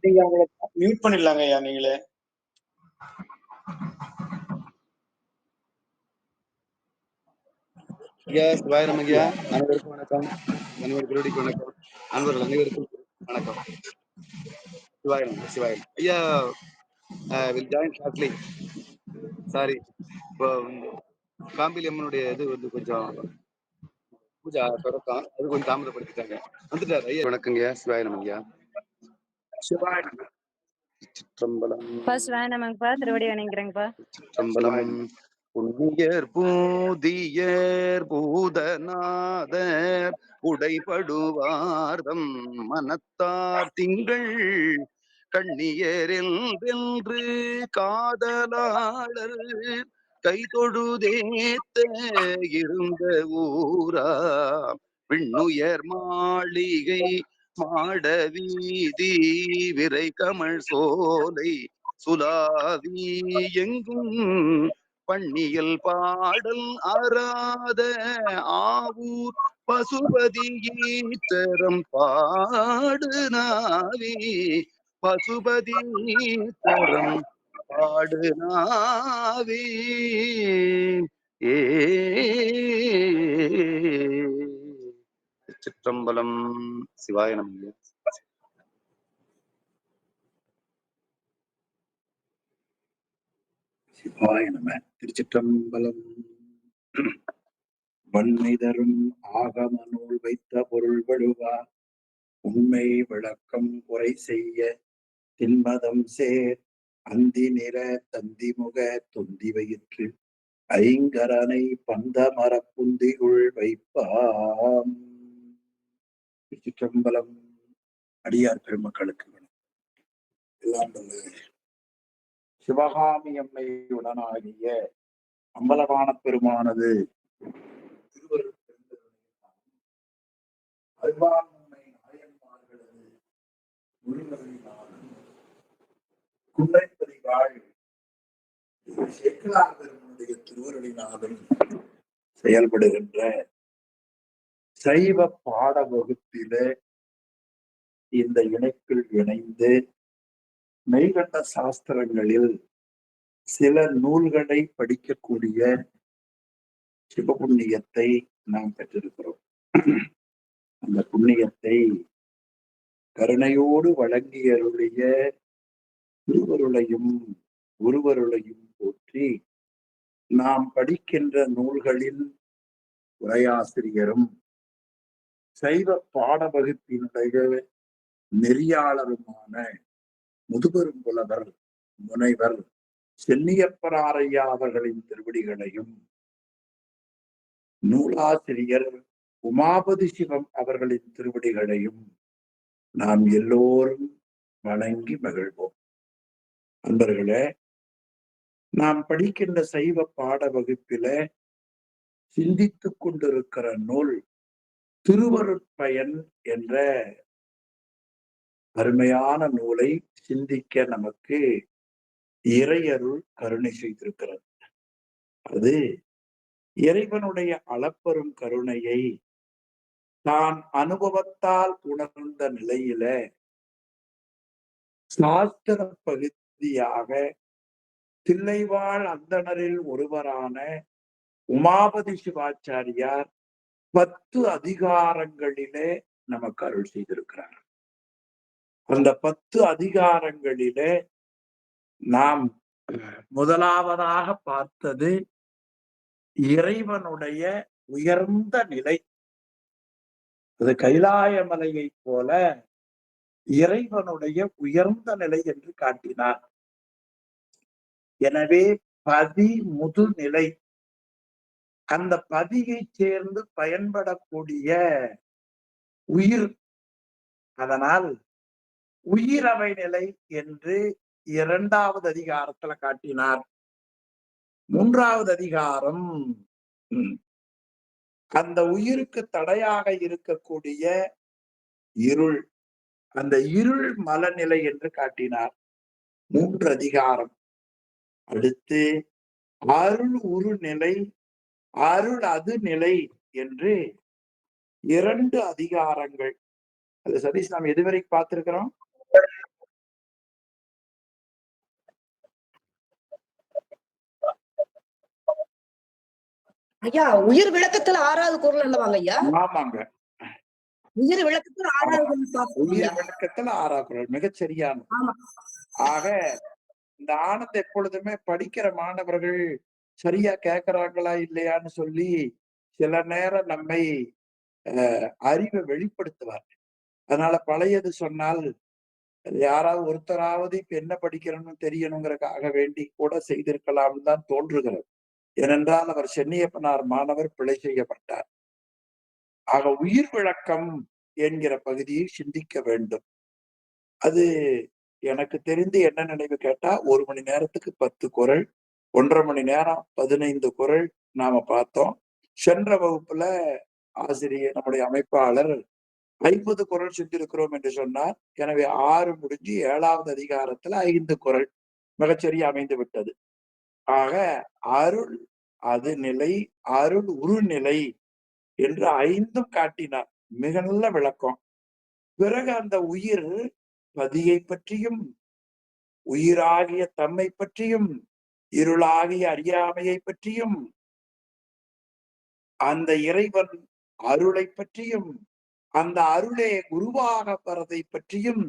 நீங்க அவங்கள மியூட் பண்ணிடலாங்க ஐயா நீங்களே. ஐயா சிவாயிரம் ஐயா, அனைவருக்கும் வணக்கம். அனைவருக்கும் வணக்கம். அன்பர்கள் அனைவருக்கும் வணக்கம். சிவாயிரம் சிவாயிரம் ஐயா. Will join shortly. சாரி, இப்போ காம்பிலி அம்மனுடைய இது வந்து கொஞ்சம் பூஜா தொடக்கம், அது கொஞ்சம் தாமதப்படுத்திட்டாங்க. வந்துட்டாரு ஐயா. வணக்கங்க ஐயா. சிவாயிரம் ஐயா. சிவாயிரம். சிற்றம்பலம். வேணாமாங்கப்பா, திருவடி வணங்குறேங்கப்பா. சிற்றம்பலம். புண்ணியர் பூதியர் பூதநாதர் உடைபடுவார்தம் மனத்தார் திங்கள் கண்ணியரென்று காதலாளர் கைதொழுதேத்த இருந்த ஊரா விண்ணுயர் மாளிகை மாட வீதி விரை கமழ் சோலை சுலாவி எங்கும் பண்ணியல் பாடல் அறாத ஆவூர் பசுபதி ஈத்தரம் பாடு நாவி பசுபதி ஈத்தரம் பாடு நாவி. சிற்றம்பலம். சிவாய நமः. சிவாய நம. திருச்சிற்றம்பலம். வன்மை தரும் ஆகம நூல் வைத்த பொருள் வழுவா உண்மை விளக்கம் குறை செய்ய திண்மதம் சேர் அந்தி நிற தந்திமுக தொந்தி வயிற்று ஐங்கரனை பந்த மரப்புந்திகுள் வைப்பாம். திருச்சிற்றம்பலம். அடியார் பெருமக்களுக்கு எல்லாம் சிவகாமி அம்மை உடனாகிய அம்பலவான பெருமானது அருவாண்மை நாயன்மார்களது முழுவதினாலும் குன்றைப்பதிவாள் சேக்கலார் பெருமனுடைய திருவருளினாலும் செயல்படுகின்ற சைவ பாட வகுப்பில இந்த இணைப்பில் இணைந்து மெய்கண்ட சாஸ்திரங்களில் சில நூல்களை படிக்கக்கூடிய சிவபுண்ணியத்தை நாம் பெற்றிருக்கிறோம். அந்த புண்ணியத்தை கருணையோடு வழங்கியருடைய திருவருளையும் குருவருளையும் போற்றி நாம் படிக்கின்ற நூல்களின் உரையாசிரியரும் சைவ பாட வகுப்பினுடைய நெறியாளருமான முதுபெரும் புலவர் முனைவர் சென்னியப்பராரையா அவர்களின் திருவடிகளையும் நூலாசிரியர் உமாபதி சிவம் அவர்களின் திருவடிகளையும் நாம் எல்லோரும் வணங்கி மகிழ்வோம். அன்பர்களே, நாம் படிக்கின்ற சைவ பாட வகுப்பில சிந்தித்துக் கொண்டிருக்கிற நூல் திருவருட்பயன் என்ற அருமையான நூலை சிந்திக்க நமக்கு இறையருள் கருணை செய்திருக்கிறது. அது இறைவனுடைய அளப்பெரும் கருணையை தான் அனுபவத்தால் உணர்ந்த நிலையில சாஸ்திர பகுதியாக தில்லைவாழ் அந்தணரில் ஒருவரான உமாபதி சிவாச்சாரியார் 10 அதிகாரங்களிலே நமக்கு அருள் செய்திருக்கிறார். அந்த 10 அதிகாரங்களிலே நாம் முதலாவதாக பார்த்தது இறைவனுடைய உயர்ந்த நிலை. அது கைலாய மலையை போல இறைவனுடைய உயர்ந்த நிலை என்று காட்டினார். எனவே பதி முதுநிலை, அந்த பதியை சேர்ந்து பயன்படக்கூடிய உயிர், அதனால் உயிரவை நிலை என்று 2வது அதிகாரத்துல காட்டினார். 3வது அதிகாரம் அந்த உயிருக்கு தடையாக இருக்கக்கூடிய இருள், அந்த இருள் மலநிலை என்று காட்டினார். 3 அதிகாரம். அடுத்து அருள் உரு நிலை, அருள் அது நிலை என்று 2 அதிகாரங்கள். அது சதீஷ், நாம் எதுவரை பார்த்திருக்கிறோம்? ஐயா உயிர் விளக்கத்துல 6வது குறள் அல்லவாங்க ஐயா? ஆமாங்க. உயிர் விளக்கத்துல 6வது குறள் பார்த்தோம் உயிர் ஐயா. விளக்கத்துல 6வது குறள் மிகச்சரியானது. ஆமா. ஆக இந்த ஆனந்த் எப்பொழுதுமே படிக்கிற மாணவர்கள் சரியா கேட்கறாங்களா இல்லையான்னு சொல்லி சில நேரம் நம்மை அறிவை வெளிப்படுத்துவார். அதனால பழையது சொன்னால் யாராவது ஒருத்தராவது இப்ப என்ன படிக்கிறோம்னு தெரியணுங்கிறதுக்காக வேண்டி கூட செய்திருக்கலாம் தான் தோன்றுகிறது. ஏனென்றால் அவர் சென்னியப்பனார் மாணவர் பிழை செய்யப்பட்டார். ஆக உயிர் விளக்கம் என்கிற பகுதியை சிந்திக்க வேண்டும். அது எனக்கு தெரிந்து என்ன நினைவு கேட்டா 1 மணி நேரத்துக்கு 10 குறள், 1.5 மணி நேரம் 15 குறள் நாம பார்த்தோம். சென்ற வகுப்புல ஆசிரியர் நம்முடைய அமைப்பாளர் 50 குறள் செஞ்சிருக்கிறோம் என்று சொன்னார். எனவே 6 முடிஞ்சு 7வது அதிகாரத்துல 5 குறள் மிகச்சரியா அமைந்து விட்டது. ஆக அருள் அது நிலை, அருள் உருநிலை என்று 5ம் காட்டினார். மிக நல்ல விளக்கம். பிறகு அந்த உயிர் பதியை பற்றியும் உயிராகிய தம்மை பற்றியும் இருளாகிய அறியாமையை பற்றியும் அந்த இறைவன் அருளை பற்றியும் அந்த அருளே குருவாக வரதை பற்றியும்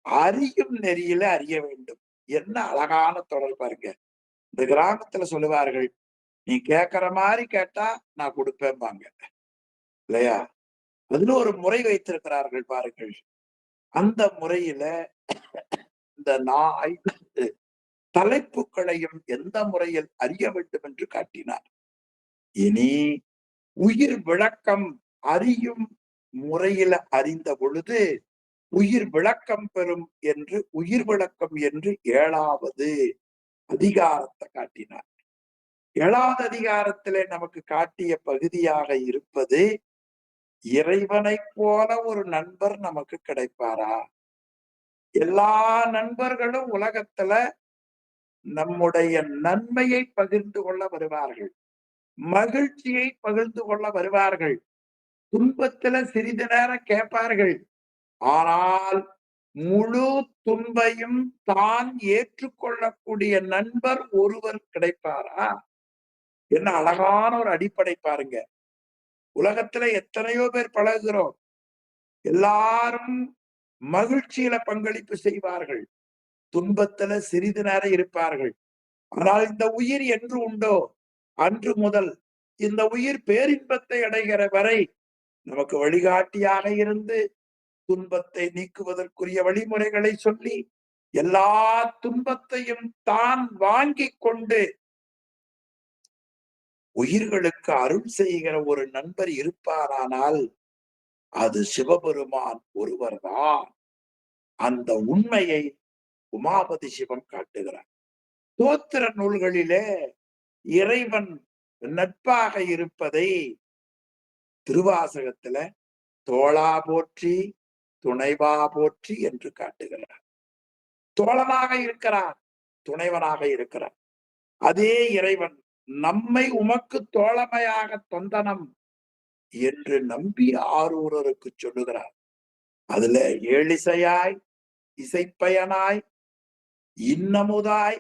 அறியும் நெறியில அறிய வேண்டும். என்ன அழகான தொடர் பாருங்க. இந்த கிராமத்துல சொல்லுவார்கள், நீ கேட்கிற மாதிரி கேட்டா நான் கொடுப்பேன்பாங்க இல்லையா? அதுல ஒரு முறை வைத்திருக்கிறார்கள் பாருங்கள். அந்த முறையில இந்த 5 தலைப்புகளையும் எந்த முறையில் அறிய வேண்டும் என்று காட்டினார். இனி உயிர் விளக்கம் அறியும் முறையில அறிந்த பொழுது உயிர் விளக்கம் பெறும் என்று உயிர் விளக்கம் என்று 7வது அதிகாரத்தை காட்டினார். 7வது அதிகாரத்திலே நமக்கு காட்டிய பகுதியாக இருப்பது இறைவனை போல ஒரு நண்பர் நமக்கு கிடைப்பாரா? எல்லா நண்பர்களும் உலகத்துல நம்முடைய நன்மையை பகிர்ந்து கொள்ள வருவார்கள், மகிழ்ச்சியை பகிர்ந்து கொள்ள வருவார்கள், துன்பத்துல சிறிது நேரம் கேட்பார்கள். ஆனால் முழு துன்பையும் தான் ஏற்றுக்கொள்ளக்கூடிய நண்பர் ஒருவர் கிடைப்பாரா? என்ன அழகான ஒரு அடிப்படை பாருங்க. உலகத்துல எத்தனையோ பேர் பழகுகிறோம். எல்லாரும் மகிழ்ச்சியில பங்களிப்பு செய்வார்கள், துன்பத்துல சிறிது நேரம் இருப்பார்கள். ஆனால் இந்த உயிர் என்று உண்டோ அன்று முதல் இந்த உயிர் பேரின்பத்தை அடைகிற வரை நமக்கு வழிகாட்டியாக இருந்து துன்பத்தை நீக்குவதற்குரிய வழிமுறைகளை சொல்லி எல்லா துன்பத்தையும் தான் வாங்கி கொண்டு உயிர்களுக்கு அருள் செய்கிற ஒரு நண்பர் இருப்பாரானால் அது சிவபெருமான் ஒருவர்தான். அந்த உண்மையை உமாபதி சிவம் காட்டுகிறார். தோத்திர நூல்களிலே இறைவன் நட்பாக இருப்பதை திருவாசகத்துல தோளா போற்றி துணைவா போற்றி என்று காட்டுகிறார். தோழனாக இருக்கிறார், துணைவனாக இருக்கிறார். அதே இறைவன் நம்மை உமக்கு தோழமையாக தொந்தனம் என்று நம்பி ஆரூரருக்கு சொல்லுகிறார். அதுல ஏழிசையாய் இசைப்பயனாய் இன்னமுதாய்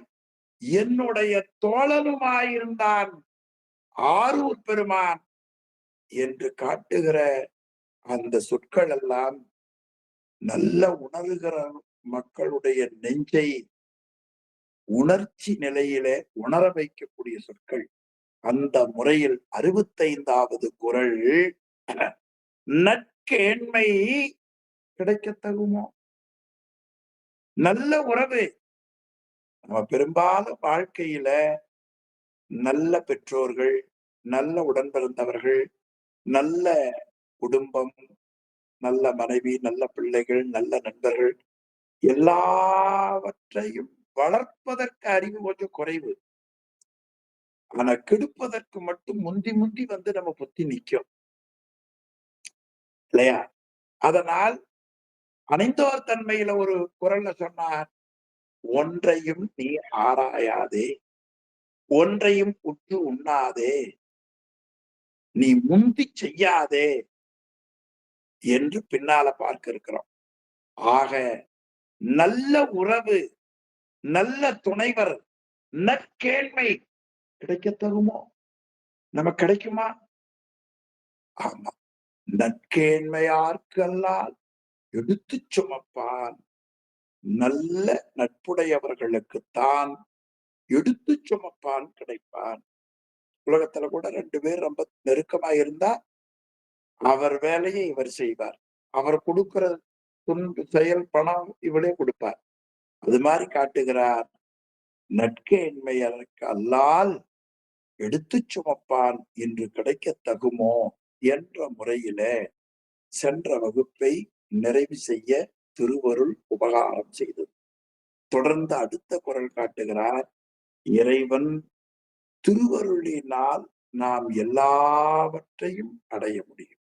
என்னுடைய தோழனுமாயிருந்தான் ஆரூர் பெருமான் என்று காட்டுகிற அந்த சொற்கள் எல்லாம் நல்ல உணர்கிற மக்களுடைய நெஞ்சை உணர்ச்சி நிலையிலே உணர வைக்கக்கூடிய சொற்கள். அந்த முறையில் 65வது குறள் நற்கேண்மை கிடைக்கத்தகுமோ? நல்ல உறவு. நம்ம பெரும்பாலும் வாழ்க்கையில நல்ல பெற்றோர்கள், நல்ல உடன் பிறந்தவர்கள், நல்ல குடும்பம், நல்ல மனைவி, நல்ல பிள்ளைகள், நல்ல நண்பர்கள் எல்லாவற்றையும் வளர்ப்பதற்கு அறிவு கொஞ்சம் குறைவு. ஆனா கெடுப்பதற்கு மட்டும் முந்தி முந்தி வந்து நம்ம புத்தி நிற்கும் இல்லையா? அதனால் அணைந்தோர் தன்மையில ஒரு குரல்ல சொன்னார், ஒன்றையும் நீ ஆராயாதே, ஒன்றையும் உற்று உண்ணாதே, நீ முந்தி செய்யாதே என்று பின்னால பார்க்க இருக்கிறோம். ஆக நல்ல உறவு, நல்ல துணைவர், நற்கேண்மை கிடைக்கத்தகுமோ? நமக்கு கிடைக்குமா? ஆமா. நற்கேண்மையார்க்கல்லால் எடுத்துச் சுமப்பான். நல்ல நட்புடையவர்களுக்குத்தான் எடுத்துச் சுமப்பான் கிடைப்பான். உலகத்துல கூட 2 பேர் ரொம்ப நெருக்கமா இருந்தா அவர் வேலையை இவர் செய்வார். அவர் கொடுக்கிற செயல் பணம் இவளே கொடுப்பார். அது மாதிரி காட்டுகிறார். நற்கேண்மையருக்கு அல்லால் எடுத்துச் சுமப்பான் இன்று கிடைக்க தகுமோ என்ற முறையிலே சென்ற வகுப்பை நிறைவு செய்ய திருவருள் உபகாரம் செய்தது. தொடர்ந்து அடுத்த குறள் காட்டுகிறார். இறைவன் திருவருளினால் நாம் எல்லாவற்றையும் அடைய முடியும்.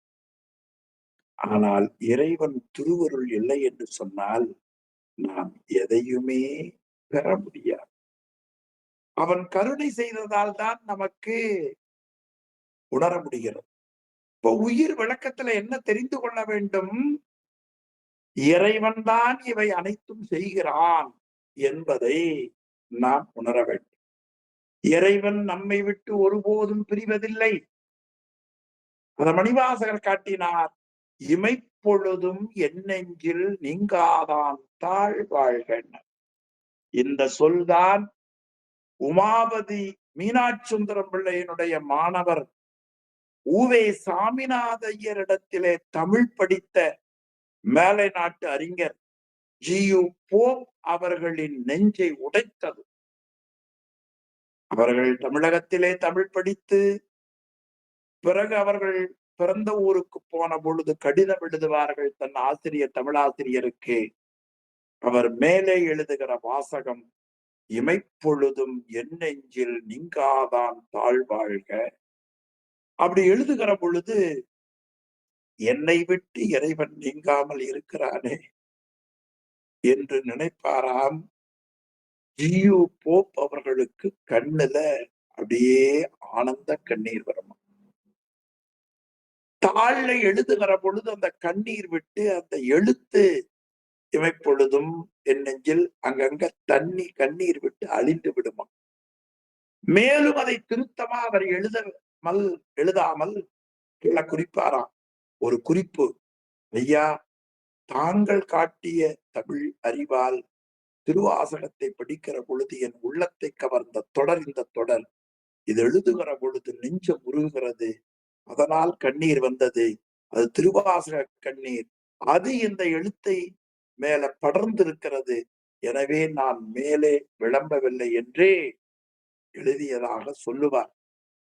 ஆனால் இறைவன் திருவருள் இல்லை என்று சொன்னால் நாம் எதையுமே பெற முடியாது. அவன் கருணை செய்ததால் தான் நமக்கு உணர முடிகிறது. இப்ப உயிர் விளக்கத்துல என்ன தெரிந்து கொள்ள வேண்டும்? இறைவன் தான் இவை அனைத்தும் செய்கிறான் என்பதை நாம் உணர வேண்டும். இறைவன் நம்மை விட்டு ஒருபோதும் பிரிவதில்லை. அத மணிவாசகர் காட்டினார். இமைப்பொழுதும் என் நெஞ்சில் நீங்காதான் தாழ்வாழ்க. இந்த சொல்தான் உமாபதி மீனாட்சி சுந்தரம் பிள்ளையினுடைய மாணவர் ஊவே சாமிநாத ஐயரிடத்திலே தமிழ் படித்த மேலை நாட்டு அறிஞர் ஜியு போப் அவர்களின் நெஞ்சை உடைத்தது. அவர்கள் தமிழகத்திலே தமிழ் படித்து பிறகு அவர்கள் பிறந்த ஊருக்கு போன பொழுது கடிதம் எழுதுவார்கள் தன் ஆசிரியர் தமிழாசிரியருக்கு. அவர் மேலே எழுதுகிற வாசகம் இமைப்பொழுதும் என் நெஞ்சில் நீங்காதான் தாழ்வாழ்க. அப்படி எழுதுகிற பொழுது என்னை விட்டு இறைவன் நீங்காமல் இருக்கிறானே என்று நினைப்பாராம். ஜியு போப் அவர்களுக்கு கண்ணுல அப்படியே ஆனந்த கண்ணீர் வரும். தாழ்ல எழுதுகிற பொழுது அந்த கண்ணீர் விட்டு அந்த எழுத்து இமைப்பொழுதும் என் நெஞ்சில் அங்கங்க கண்ணீர் விட்டு அழிந்து விடுமா. மேலும் அதை திருத்தமா அவர் எழுதாமல் கீழே குறிப்பாராம். ஒரு குறிப்பு, ஐயா தாங்கள் காட்டிய தமிழ் அறிவால் திருவாசகத்தை படிக்கிற பொழுது என் உள்ளத்தை கவர்ந்த தொடர் இந்த தொடர். இது எழுதுகிற பொழுது நெஞ்சம் உருகுகிறது. அதனால் கண்ணீர் வந்தது. அது திருவாசக கண்ணீர். அது இந்த எழுத்தை மேல படர்ந்திருக்கிறது. எனவே நான் மேலே விளம்பவில்லை என்றே எழுதியதாக சொல்லுவார்.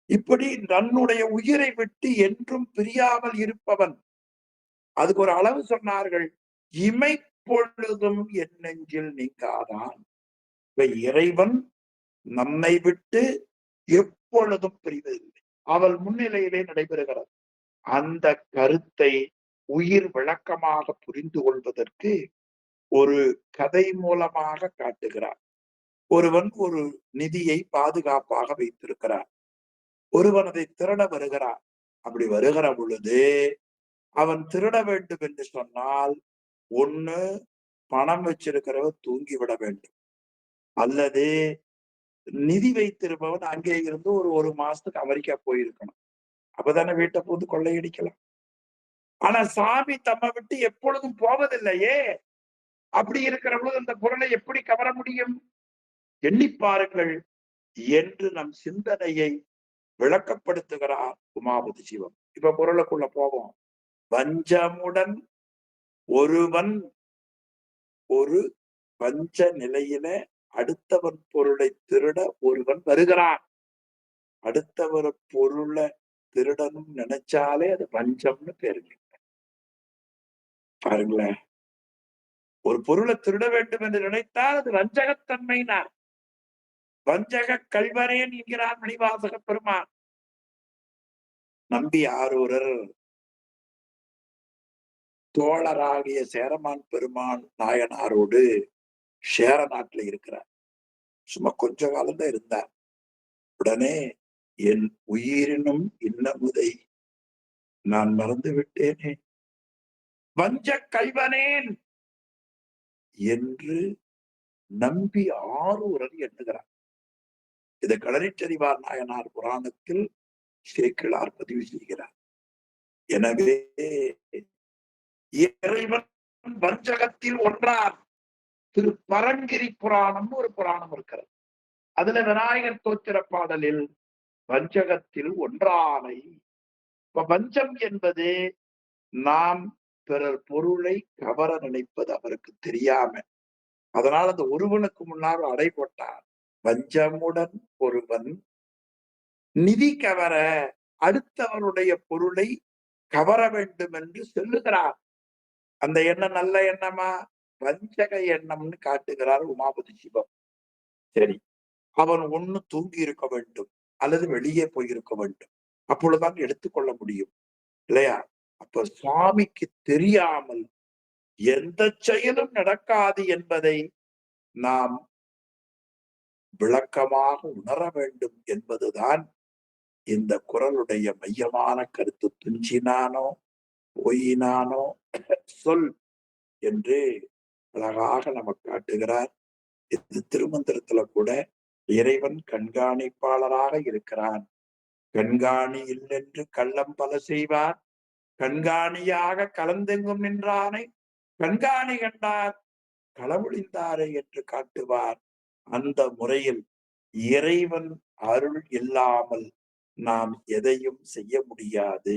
இப்படி தன்னுடைய உயிரை விட்டு என்றும் பிரியாமல் இருப்பவன். அதுக்கு ஒரு அளவு சொன்னார்கள். இமைப்பொழுதும் என் நெஞ்சில் நீங்காதான். இறைவன் நம்மை விட்டு எப்பொழுதும் பிரிவதில்லை. அவள் முன்னிலையிலே நடைபெறுகிறது. அந்த கருத்தை உயிர் விளக்கமாக புரிந்து கொள்வதற்கு ஒரு கதை மூலமாக காட்டுகிறார். ஒருவன் ஒரு நிதியை பாதுகாப்பாக வைத்திருக்கிறார். ஒருவன் அதை திருட வருகிறான். அப்படி வருகிற பொழுது அவன் திருட வேண்டும் என்று சொன்னால் ஒண்ணு பணம் வச்சிருக்கிறவன் தூங்கி விட வேண்டும், அல்லது நிதி வைத்திருப்பவன் அங்கே இருந்து ஒரு மாசத்துக்கு அமெரிக்கா போயிருக்கணும். அப்பதானே வீட்டை போது கொள்ளையடிக்கலாம். ஆனா சாமி தம்மை விட்டு எப்பொழுதும் போவதில்லையே. அப்படி இருக்கிற பொழுது அந்த பொருளை எப்படி கவர முடியும்? எண்ணி பாருங்கள் என்று நம் சிந்தனையை விளக்கப்படுத்துகிறார் உமாபதி சிவம். இப்ப பொருளுக்குள்ள போவோம். வஞ்சமுடன் ஒருவன் ஒரு வஞ்ச நிலையில அடுத்தவன் பொருளை திருட ஒருவன் வருகிறான். அடுத்தவர் பொருளை திருடணும் நினைச்சாலே அது வஞ்சம்னு பேருங்க. பாருங்களேன், ஒரு பொருளை திருட வேண்டும் என்று நினைத்தால் அது வஞ்சகத்தன்மைனார். வஞ்சக கல்வரேன் என்கிறார் மணிவாசக பெருமான். நம்பி ஆரூரர் தோழராகிய சேரமான் பெருமான் நாயனாரோடு சேர நாட்டுல இருக்கிறார். சும்மா கொஞ்ச காலம் தான் இருந்தார். உடனே என் உயிரினும் இன்னமுதை நான் மறந்து விட்டேனே, வஞ்ச கல்வனேன் என்று நம்பி ஆரூரர் எண்ணுகிறார். இதை களரிச்செறிவார் நாயனார் புராணத்தில் சேக்கிழார் பதிவு செய்கிறார். எனவே இறைவன் வஞ்சகத்தில் ஒன்றார். திரு பரங்கிரி புராணம்னு ஒரு புராணம் இருக்கிறது. அதுல விநாயகர் தோத்திர பாடலில் வஞ்சகத்தில் ஒன்றானை. இப்ப வஞ்சம் என்பது நாம் பிறர் பொருளை கவர நினைப்பது அவருக்கு தெரியாம. அதனால அந்த ஒருவனுக்கு முன்னால் அடை போட்டார். வஞ்சமுடன் ஒருவன் நிதி கவர அடுத்தவருடைய பொருளை கவர வேண்டும் என்று சொல்லுகிறார். அந்த எண்ணம் நல்ல எண்ணமா? வஞ்சக எண்ணம்னு காட்டுகிறார் உமாபதி சிவம். சரி, அவன் ஒண்ணு தூங்கி இருக்க வேண்டும் அல்லது வெளியே போயிருக்க வேண்டும், அப்பொழுதுதான் எடுத்துக்கொள்ள முடியும் இல்லையா? அப்ப சுவாமிக்கு தெரியாமல் எந்த செயலும் நடக்காது என்பதை நாம் விளக்கமாக உணர வேண்டும் என்பதுதான் இந்த குறளுடைய மையமான கருத்து. துஞ்சினானோ பொய்யினானோ சொல் என்று அழகாக நமக்கு காட்டுகிறார். இந்த திருமந்திரத்துல கூட இறைவன் கண்காணிப்பாளராக இருக்கிறான். கண்காணி இல்லென்று கள்ளம் பல செய்வார், கண்காணியாக கலந்தெங்கும் நின்றானை கண்காணி கண்டார் களவொழிந்தாரே என்று காட்டுவார். அந்த முறையில் இறைவன் அருள் இல்லாமல் நாம் எதையும் செய்ய முடியாது.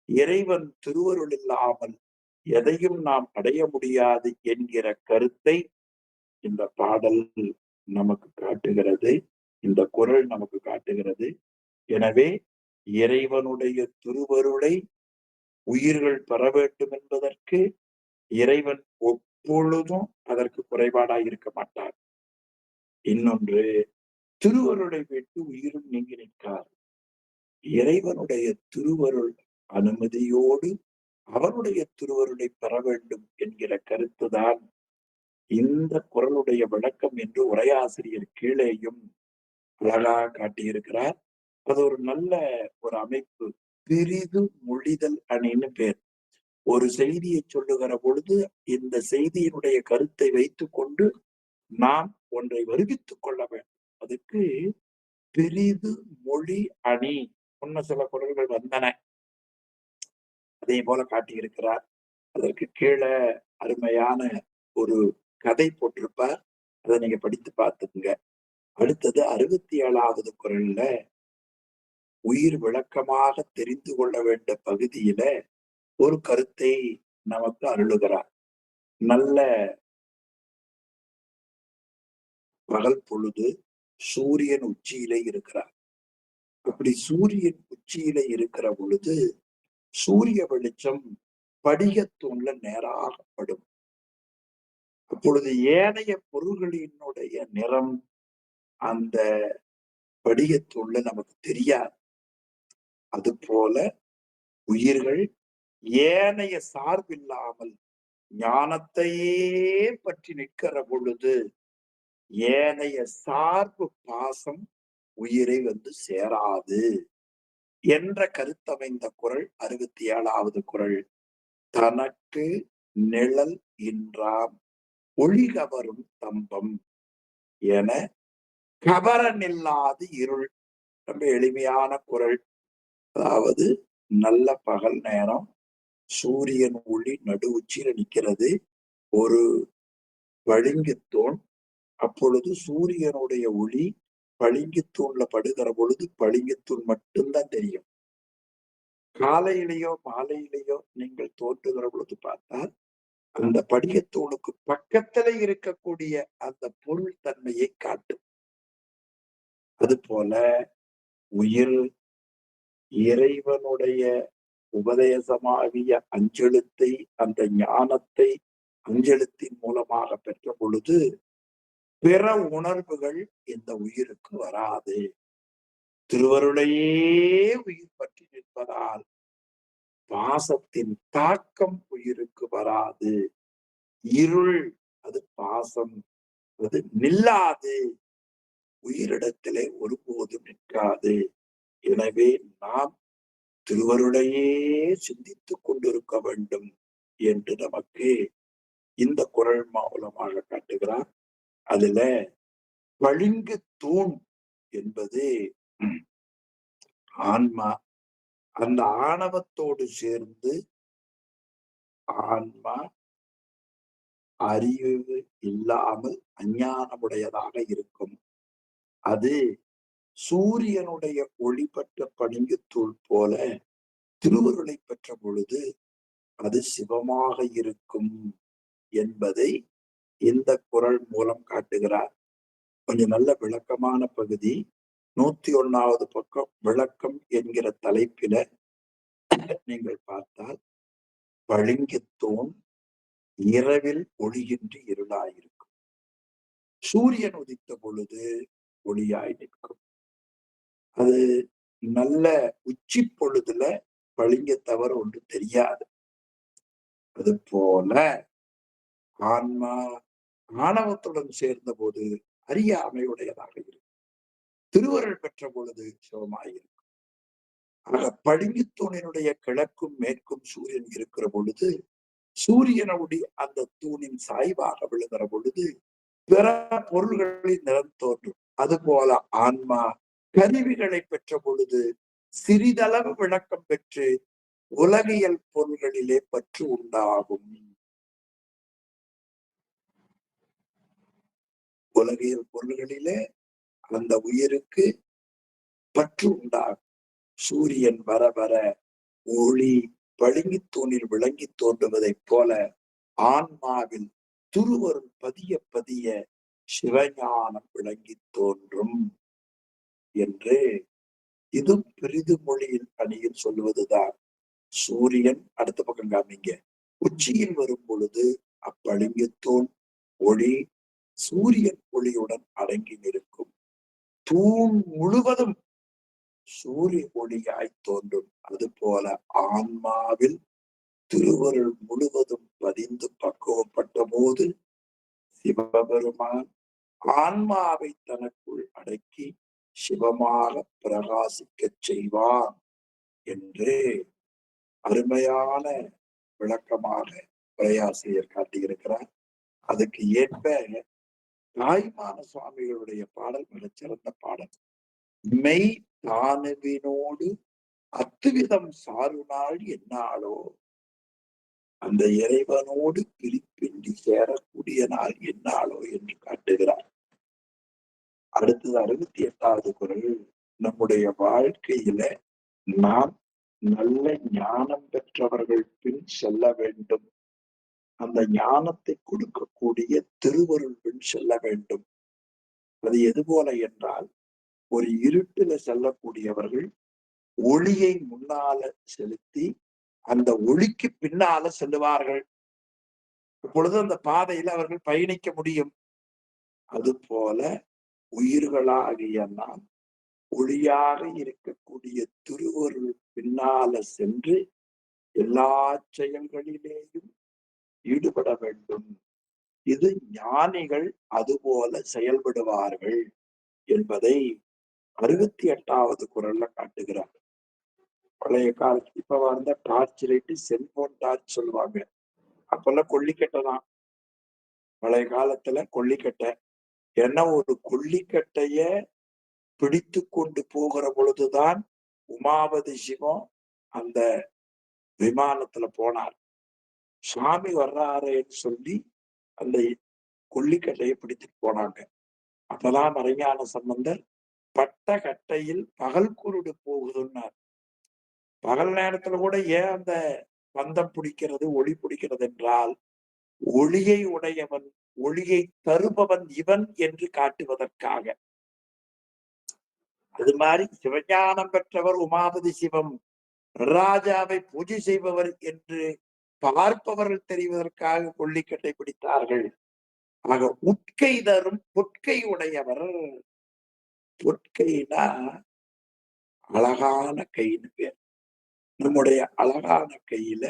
இறைவன் திருவருள் இல்லாமல் எதையும் நாம் அடைய முடியாது என்கிற கருத்தை இந்த பாடல் நமக்கு காட்டுகிறது, இந்த குறள் நமக்கு காட்டுகிறது. எனவே இறைவனுடைய திருவருளை உயிர்கள் பெற வேண்டும் என்பதற்கு இறைவன் எப்பொழுதும் அதற்கு குறைபாடாய் இருக்க மாட்டார். இன்னொன்று, திருவருளை விட்டு உயிரும் நீங்கி நிற்கார். இறைவனுடைய திருவருள் அனுமதியோடு அவனுடைய திருவருளை பெற வேண்டும் என்கிற கருத்துதான் இந்த குறளுடைய விளக்கம் என்று உரையாசிரியர் கீழேயும் அழகாக காட்டியிருக்கிறார். அது ஒரு நல்ல ஒரு அமைப்பு. பிரிது மொழிதல் அணின்னு பேர். ஒரு செய்தியை சொல்லுகிற பொழுது இந்த செய்தியினுடைய கருத்தை வைத்துக் கொண்டு நாம் ஒன்றை வருவித்துக் கொள்ள வேண்டும். அதுக்கு பிரிது மொழி அணி முன்ன சில குறள்கள் வந்தன, அதே போல காட்டியிருக்கிறார். அதற்கு கீழே அருமையான ஒரு கதை போட்டிருப்பார், அதை நீங்க படித்து பார்த்துக்குங்க. அடுத்தது 67வது குறள்ல உயிர் விளக்கமாக தெரிந்து கொள்ள வேண்டிய பகுதியில ஒரு கருத்தை நமக்கு அருளுகிறார். நல்ல பகல் பொழுது சூரியன் உச்சியிலே இருக்கிறார். அப்படி சூரியன் உச்சியில இருக்கிற பொழுது சூரிய வெளிச்சம் படிகத்தூண்ல நேராக படும். அப்பொழுது ஏனைய பொருள்களினுடைய நிறம் அந்த படிகத்தூண்ல நமக்கு தெரியாது. அது போல உயிர்கள் ஏனைய சார்பில்லாமல் ஞானத்தையே பற்றி நிற்கிற பொழுது ஏனைய சார்பு பாசம் உயிரை சேராது என்ற கருத்தமைந்த குறள் 67வது குறள். தனக்கு நிழல் இன்றாம் ஒளிகவரும் தம்பம் என கவரனில்லாது இருள். ரொம்ப எளிமையான குறள். அதாவது நல்ல பகல் நேரம், சூரியன் ஒளி நடு உச்சியில நிற்கிறது, ஒரு பளிங்குத்தூண். அப்பொழுது சூரியனுடைய ஒளி பளிங்குத்தூண்ல படுகிற பொழுது பளிங்குத்தூண் மட்டும்தான் தெரியும். காலையிலேயோ மாலையிலேயோ நீங்கள் தோன்றுகிற பொழுது பார்த்தால் அந்த படிகத்தூணுக்கு பக்கத்துல இருக்கக்கூடிய அந்த பொருள் தன்மையை காட்டும். அது போல உயிர் இறைவனுடைய உபதேசமாகிய அஞ்செழுத்தை, அந்த ஞானத்தை அஞ்செழுத்தின் மூலமாக பெற்ற பொழுது பிற உணர்வுகள் இந்த உயிருக்கு வராது. திருவருளையே உயிர் பற்றி நிற்பதால் பாசத்தின் தாக்கம் உயிருக்கு வராது. இருள் அது பாசம், அது நில்லாது, உயிரிடத்திலே ஒருபோதும் நிற்காது. எனவே நாம் திருவருளையே சிந்தித்துக் கொண்டிருக்க வேண்டும் என்று நமக்கு இந்த குறள் மூலமாக காட்டுகிறார். அதுல பளிங்கு தூண் என்பது ஆன்மா அந்த ஆணவத்தோடு சேர்ந்து ஆன்மா அறிவு இல்லாமல் அஞ்ஞானமுடையதாக இருக்கும். அது சூரியனுடைய ஒளிபட்ட பளிங்குத்தூள் போல திருவருளை பெற்ற பொழுது அது சிவமாக இருக்கும் என்பதை இந்த குறள் மூலம் காட்டுகிறார். கொஞ்சம் நல்ல விளக்கமான பகுதி. 101வது பக்கம் விளக்கம் என்கிற தலைப்பில நீங்கள் பார்த்தால், பளிங்குத்தூண் இரவில் ஒளியின்றி இருளாயிருக்கும், சூரியன் உதித்த பொழுது ஒளியாய் நிற்கும். அது நல்ல உச்சி பொழுதுல பளிங்க தவிர ஒன்று தெரியாது. அது போல ஆன்மா ஆணவத்துடன் சேர்ந்த போது அறியாமையுடையதாக இருக்கும், திருவருள் பெற்ற பொழுது சிவமாயிருக்கும். ஆக பளிங்குத்தூணினுடைய கிழக்கும் மேற்கும் சூரியன் இருக்கிற பொழுது சூரியனுடைய அந்த தூணின் சாய்வாக விழுகிற பொழுது பிற பொருள்களின் நிறம் தோன்றும். அதுபோல ஆன்மா கருவிகளை பெற்ற பொழுது சிறிதளவு விளக்கம் பெற்று உலகியல் பொருள்களிலே பற்று உண்டாகும். உலகியல் பொருள்களிலே அந்த உயிருக்கு பற்று உண்டாகும். சூரியன் வர வர ஒளி பளிங்குத்தூணில் விளங்கி தோன்றுவதைப் போல ஆன்மாவில் திருவருள் பதிய பதிய சிவஞானம் விளங்கி தோன்றும் என்று இது பிரிது மொழியின் அணியில் சொல்லுவதுதான். சூரியன் அடுத்த பக்கம் காமிங்க, உச்சியில் வரும் பொழுது அப்பளிங்குத்தூண் ஒளி சூரியன் ஒளியுடன் அடங்கி நிற்கும். தூண் முழுவதும் சூரிய ஒளியாய் தோன்றும். அது போல ஆன்மாவில் திருவருள் முழுவதும் பதிந்து பக்குவப்பட்ட போது சிவபெருமான் ஆன்மாவை தனக்குள் அடக்கி சிவமாக பிரகாசிக்க செய்வான் என்று அருமையான விளக்கமாக உரையாசிரியர் காட்டியிருக்கிறார். அதுக்கு ஏற்ப தாய்மான சுவாமிகளுடைய பாடல் மிகச்சிறந்த பாடல். மெய் தானுவினோடு அத்துவிதம் சாருநாள் என்னாலோ, அந்த இறைவனோடு பிரிப்பின்றி சேரக்கூடிய நாள் என்னாலோ என்று காட்டுகிறார். அடுத்தது 68வது குறள். நம்முடைய வாழ்க்கையில நாம் நல்ல ஞானம் பெற்றவர்கள் பின் செல்ல வேண்டும், அந்த ஞானத்தை கொடுக்கக்கூடிய திருவருள் பின் செல்ல வேண்டும். அது எது போல என்றால், ஒரு இருட்டுல செல்லக்கூடியவர்கள் ஒளியை முன்னால செலுத்தி அந்த ஒளிக்கு பின்னால செல்லுவார்கள். அப்பொழுது அந்த பாதையில அவர்கள் பயணிக்க முடியும். அது போல உயிர்களாகிய நாம் ஒளியாக இருக்கக்கூடிய திருவருள் பின்னால சென்று எல்லா செயல்களிலேயும் ஈடுபட வேண்டும். இது ஞானிகள் அதுபோல செயல்படுவார்கள் என்பதை 68வது குறள்ல காட்டுகிறார். பழைய காலத்து இப்ப வந்த டார்ச் லைட்டு, செல்போன் டார்ச் சொல்லுவாங்க. அப்பெல்லாம் கொல்லிக்கட்டை தான். பழைய காலத்துல கொல்லிக்கட்டை. ஏன்னா ஒரு கொல்லிக்கட்டைய பிடித்து கொண்டு போகிற பொழுதுதான் உமாபதி சிவம் அந்த விமானத்துல போனார். சுவாமி வர்றாருன்னு சொல்லி அந்த கொல்லிக்கட்டையை பிடித்துட்டு போனாங்க. அப்பதான் மறைஞான சம்பந்தர் பட்ட கட்டையில் பகல் குருடு போகுதுன்னார். பகல் நேரத்துல கூட ஏன் அந்த பந்தம் பிடிக்கிறது, ஒளி பிடிக்கிறது என்றால், ஒளியை உடையவன், ஒளியை தருபவன் இவன் என்று காட்டுவதற்காக. அது மாதிரி சிவஞானம் பெற்றவர் உமாபதி சிவம் ராஜாவை பூஜை செய்பவர் என்று பார்ப்பவர்கள் தெரிவதற்காக கொல்லிக்கட்டை பிடித்தார்கள். ஆக உட்கை தரும் பொற்கை உடையவர். பொற்கைனா அழகான கைன்னு பேர். நம்முடைய அழகான கையில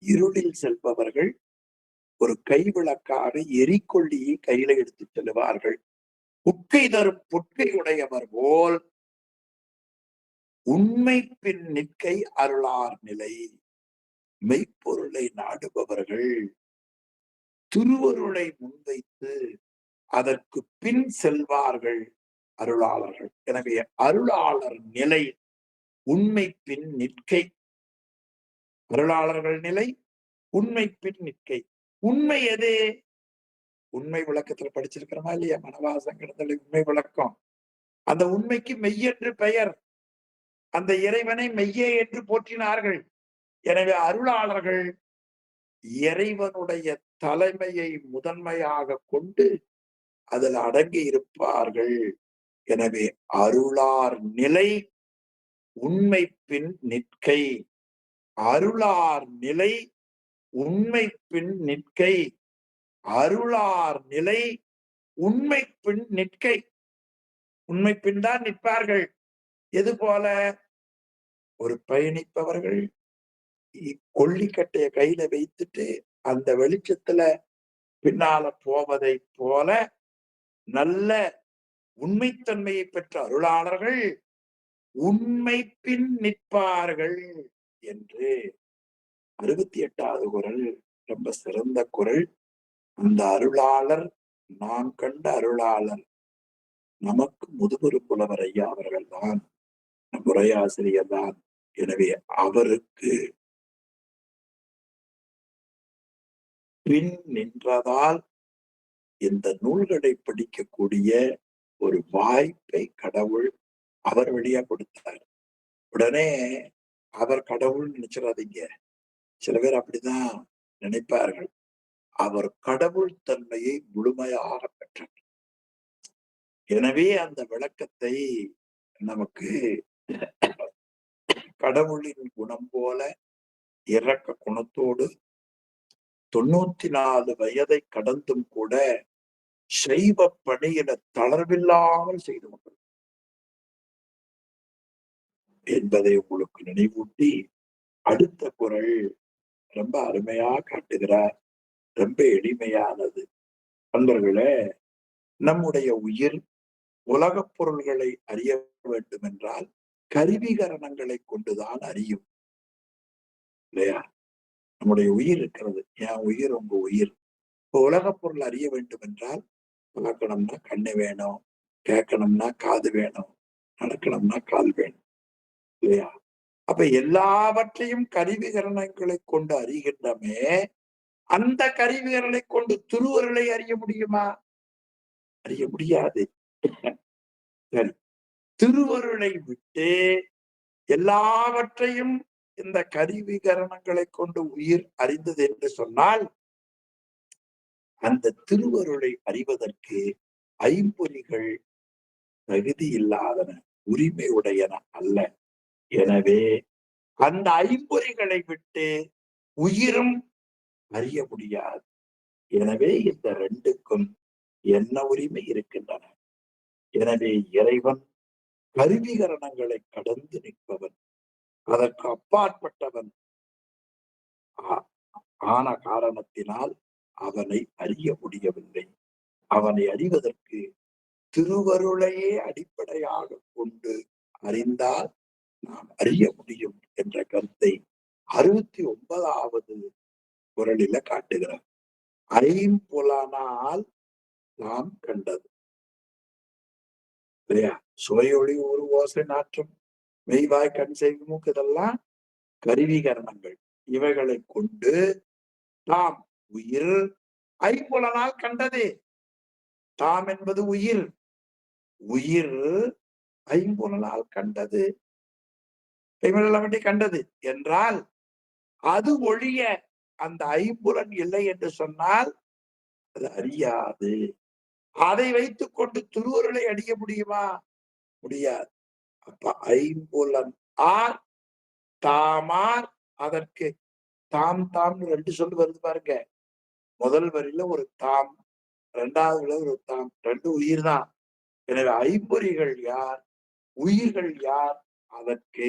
இருளில் செல்பவர்கள் ஒரு கைவிளக்காக எரிக்கொள்ளியை கையில எடுத்து செல்வார்கள். உட்கை தரும் பொற்கை உடையவர் போல் உண்மை பின் நிற்கை அருளார் நிலை. மெய்ப்பொருளை நாடுபவர்கள் திருவருளை முன்வைத்து அதற்கு பின் செல்வார்கள் அருளாளர்கள். எனவே அருளாளர் நிலை உண்மை பின் நிற்கை. அருளாளர்கள் நிலை உண்மை பின் நிற்கை. உண்மை எது? உண்மை விளக்கத்துல படிச்சிருக்கிறோமா இல்லையா? மனவாசம் கிடந்தலை உண்மை விளக்கம். அந்த உண்மைக்கு மெய்யென்று பெயர். அந்த இறைவனை மெய்யே என்று போற்றினார்கள். எனவே அருளாளர்கள் இறைவனுடைய தலைமையை முதன்மையாக கொண்டு அதில் அடங்கி இருப்பார்கள். எனவே அருளார் நிலை உண்மை பின் நிற்கை. அருளார் நிலை உண்மை பின் நிற்கை. அருளார் நிலை உண்மை பின் நிற்கை. உண்மை பின் தான் நிற்பார்கள். எது போல? ஒரு பயணிப்பவர்கள் கொல்லிக்கட்டைய கையில வைத்துட்டு அந்த வெளிச்சத்துல பின்னால போவதை போல நல்ல உண்மைத்தன்மையை பெற்ற அருளாளர்கள் உண்மை பின் நிற்பார்கள் என்று 68வது குறள் ரொம்ப சிறந்த குறள். அந்த அருளாளர், நாம் கண்ட அருளாளர் நமக்கு முதுகுரு புலவர் ஐயா அவர்கள் தான், உரையாசிரியர் தான். எனவே அவருக்கு பின் நின்றதால் இந்த நூல்களை படிக்கக்கூடிய ஒரு வாய்ப்பை கடவுள் அவர் வழியா கொடுத்தார். உடனே அவர் கடவுள் நினைச்சிடாதீங்க. சில பேர் அப்படிதான் நினைப்பார்கள். அவர் கடவுள் தன்மையை முழுமையாக பெற்றார். எனவே அந்த விளக்கத்தை நமக்கு கடவுளின் குணம் போல இரக்க குணத்தோடு 94 வயதை கடந்தும் கூட சைவ பணியில தளர்வில்லாமல் செய்து கொண்டது என்பதை உங்களுக்கு நினைவூட்டி, அடுத்த குறள் ரொம்ப அருமையா காட்டுகிறார். ரொம்ப எளிமையானது. அன்பர்களே, நம்முடைய உயிர் உலகப் பொருள்களை அறிய வேண்டும் என்றால் கருவிகரணங்களை கொண்டுதான் அறியும் இல்லையா? நம்முடைய உயிர் இருக்கிறது. என் உயிர் உங்க உயிர். இப்போ உலகப் பொருள் அறிய வேண்டும் என்றால் பார்க்கணும்னா கண்ணு வேணும், கேட்கணும்னா காது வேணும், நடக்கணும்னா கால் வேணும் இல்லையா? அப்ப எல்லாவற்றையும் கருவிகரணங்களை கொண்டு அறிகின்றமே, அந்த கருவிகளை கொண்டு திருவருளை அறிய முடியுமா? அறிய முடியாது. சரி, திருவருளை விட்டு எல்லாவற்றையும் இந்த கருவிகரணங்களை கொண்டு உயிர் அறிந்தது என்று சொன்னால், அந்த திருவருளை அறிவதற்கு ஐம்பொறிகள் தகுதி இல்லாதன, உரிமை உடையன அல்ல. எனவே அந்த ஐம்பொறிகளை விட்டு உயிரும் அறிய முடியாது. எனவே இந்த ரெண்டுக்கும் என்ன உரிமை இருக்கின்றன? எனவே இறைவன் கருவிகரணங்களை கடந்து நிற்பவன், அதற்கு அப்பாற்பட்டவன் ஆன காரணத்தினால் அவனை அறிய முடியவில்லை. அவனை அறிவதற்கு திருவருளையே அடிப்படையாக கொண்டு அறிந்தால் நாம் அறிய முடியும் என்ற கருத்தை 69வது குறளில காட்டுகிறார். ஐம்புலனால் நாம் கண்டது இல்லையா? சுவையொளி ஒரு ஓசை நாற்றம் மெய்வாய் கண் செய்து மூக்கு இதெல்லாம் கருவிகரணங்கள். இவைகளை கொண்டு நாம் உயிர் ஐம்புலனால் கண்டது. தாம் என்பது உயிர். உயிர் ஐம்புலனால் கண்டது, கண்டது என்றால் அது ஒழிய அந்த ஐம்புலன் இல்லை என்று சொன்னால் அது அறியாது. அதை வைத்துக் கொண்டு திருவருளை அறிய முடியுமா? முடியாது. அப்ப ஐம்புலன் ஆர் தாமார். அதற்கு தாம் தாம் 2 சொல்லு வருது பாருங்க. முதல் வரியில ஒரு தாம், 2வது ஒரு தாம், 2 உயிர் தான். எனவே ஐம்பொறிகள் யார், உயிர்கள் யார்? அதற்கு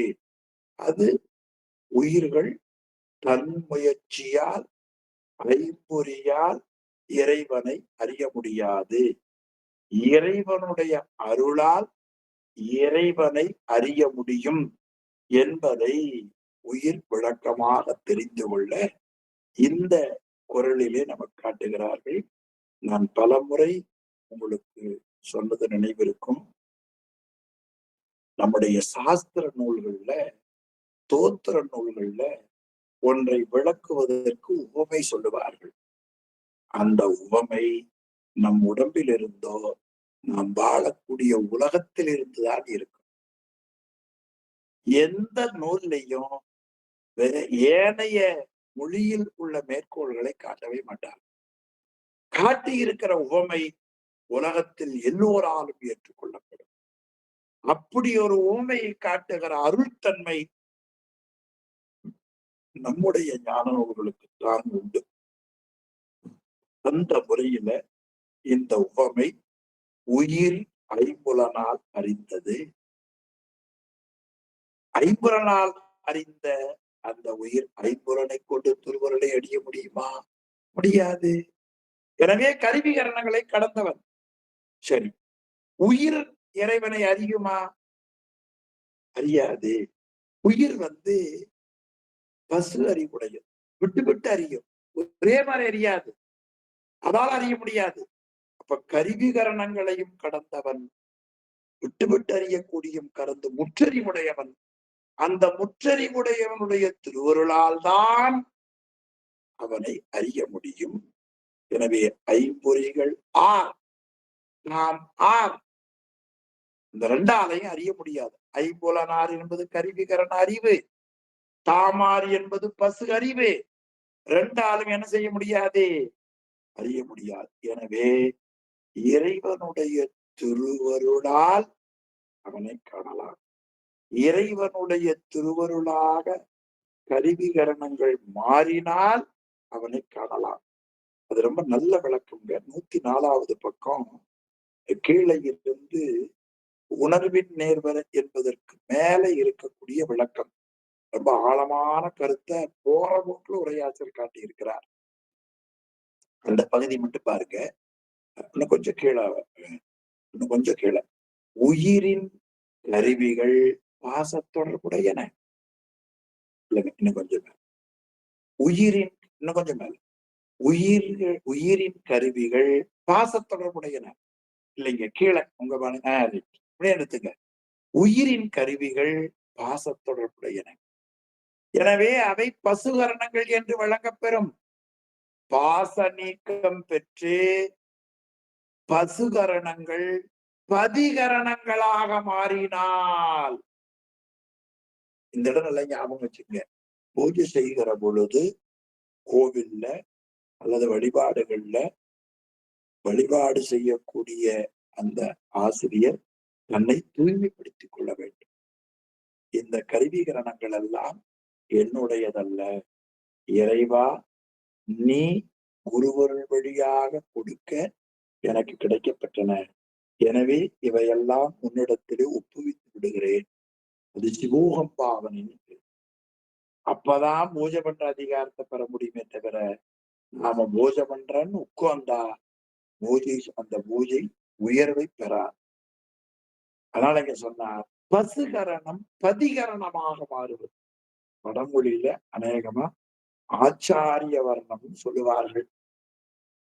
அது உயிர்கள் தன் முயற்சியால் ஐம்பொறியால் இறைவனை அறிய முடியாது. இறைவனுடைய அருளால் இறைவனை அறிய முடியும் என்பதை உயிர் விளக்கமாக தெரிந்து கொள்ள இந்த குறளிலே நமக்கு காட்டுகிறார்கள். நான் பல முறை உங்களுக்கு சொன்னது நினைவிருக்கும். நம்முடைய சாஸ்திர நூல்கள்ல, தோத்திர நூல்கள்ல ஒன்றை விளக்குவதற்கு உவமை சொல்லுவார்கள். அந்த உவமை நம் உடம்பில் இருந்தோ நாம் வாழக்கூடிய உலகத்தில் இருந்துதான் இருக்கும். எந்த நூல்லையும் ஏனைய மொழியில் உள்ள மேற்கோள்களை காட்டவே மாட்டார். காட்டி இருக்கிற உவமை உலகத்தில் எல்லோராலும் ஏற்றுக்கொள்ளப்படும். அப்படி ஒரு உவமையை காட்டுகிற அருள்தன்மை நம்முடைய ஞான நூல்களுக்கு தான் உண்டு. அந்த முறையில இந்த உவமை உயிர் ஐம்புலனால் அறிந்தது. ஐம்புலனால் அறிந்த அந்த உயிர் ஐம்புலனை கொண்டு திருவருளை அடைய முடியுமா? முடியாது. எனவே கருவிகரணங்களை கடந்தவன். சரி, உயிர் இறைவனை அறியுமா? அறியாது. உயிர் பசு அறிவுடையது, விட்டு விட்டு அறியும், ஒரே மாதிரி அறியாது, அதால் அறிய முடியாது. அப்ப கருவிகரணங்களையும் கடந்தவன், விட்டு விட்டு அறியக்கூடிய கடந்து முற்றறிவுடையவன். அந்த முற்றறிவுடையவனுடைய திருவருளால் தான் அவனை அறிய முடியும். எனவே ஐம்பொறிகள் ஆர், நாம் ஆர், இந்த ரெண்டாலையும் அறிய முடியாது. ஐம்புலனார் என்பது கருவிகரண அறிவு, தாமார் என்பது பசு அறிவு. ரெண்டாலும் என்ன செய்ய முடியாது? அறிய முடியாது. எனவே இறைவனுடைய திருவருளால் அவனை காணலாம். இறைவனுடைய திருவருளாக கருவிகரணங்கள் மாறினால் அவனை காணலாம். அது ரொம்ப நல்ல விளக்கம்ங்க. 104வது பக்கம் கீழே இருந்து உணர்வின் நேர்வர என்பதற்கு மேல இருக்கக்கூடிய விளக்கம். ரொம்ப ஆழமான கருத்தை போற போக்குல உரையாற்றல் காட்டி இருக்கிறார். அந்த பகுதி மட்டும் பாருங்க. இன்னும் கொஞ்சம் கீழே உயிரின் கருவிகள் பாசத்தொடர்புடையன. இல்லைங்க, இன்னும் கொஞ்சம் மேல உயிரின் கருவிகள் பாசத்தொடர்புடையன. இல்லைங்க, கீழே உங்க அப்படியே எடுத்துங்க. உயிரின் கருவிகள் பாசத்தொடர்புடையன, எனவே அவை பசுகரணங்கள் என்று வழங்கப்பெறும். பாச நீக்கம் பெற்று பசுகரணங்கள் பதிகரணங்களாக மாறினால், இந்த இடம் நல்லா ஞாபகம் வச்சுங்க. பூஜை செய்கிற பொழுது கோவில்ல அல்லது வழிபாடு செய்யக்கூடிய அந்த ஆசிரியர் தன்னை தூய்மைப்படுத்திக் கொள்ள வேண்டும். இந்த கருவிகரணங்கள் எல்லாம் என்னுடையதல்ல, இறைவா நீ குருவருள் வழியாக கொடுக்க எனக்கு கிடைக்கப்பட்டன. எனவே இவையெல்லாம் உன்னிடத்திலே ஒப்புவித்து விடுகிறேன். அது சிவோகம் பாவனின். அப்பதான் பூஜை பண்ற அதிகாரத்தை பெற முடியுமே தவிர, நாம பூஜை பண்றன்னு உட்கார்ந்தா அந்த பூஜை உயர்வை பெறார். அதனால இங்க சொன்னார், பசுகரணம் பதிகரணமாக மாறுவது. வடமொழியில அநேகமா ஆச்சாரிய வர்ணம் சொல்லுவார்கள்.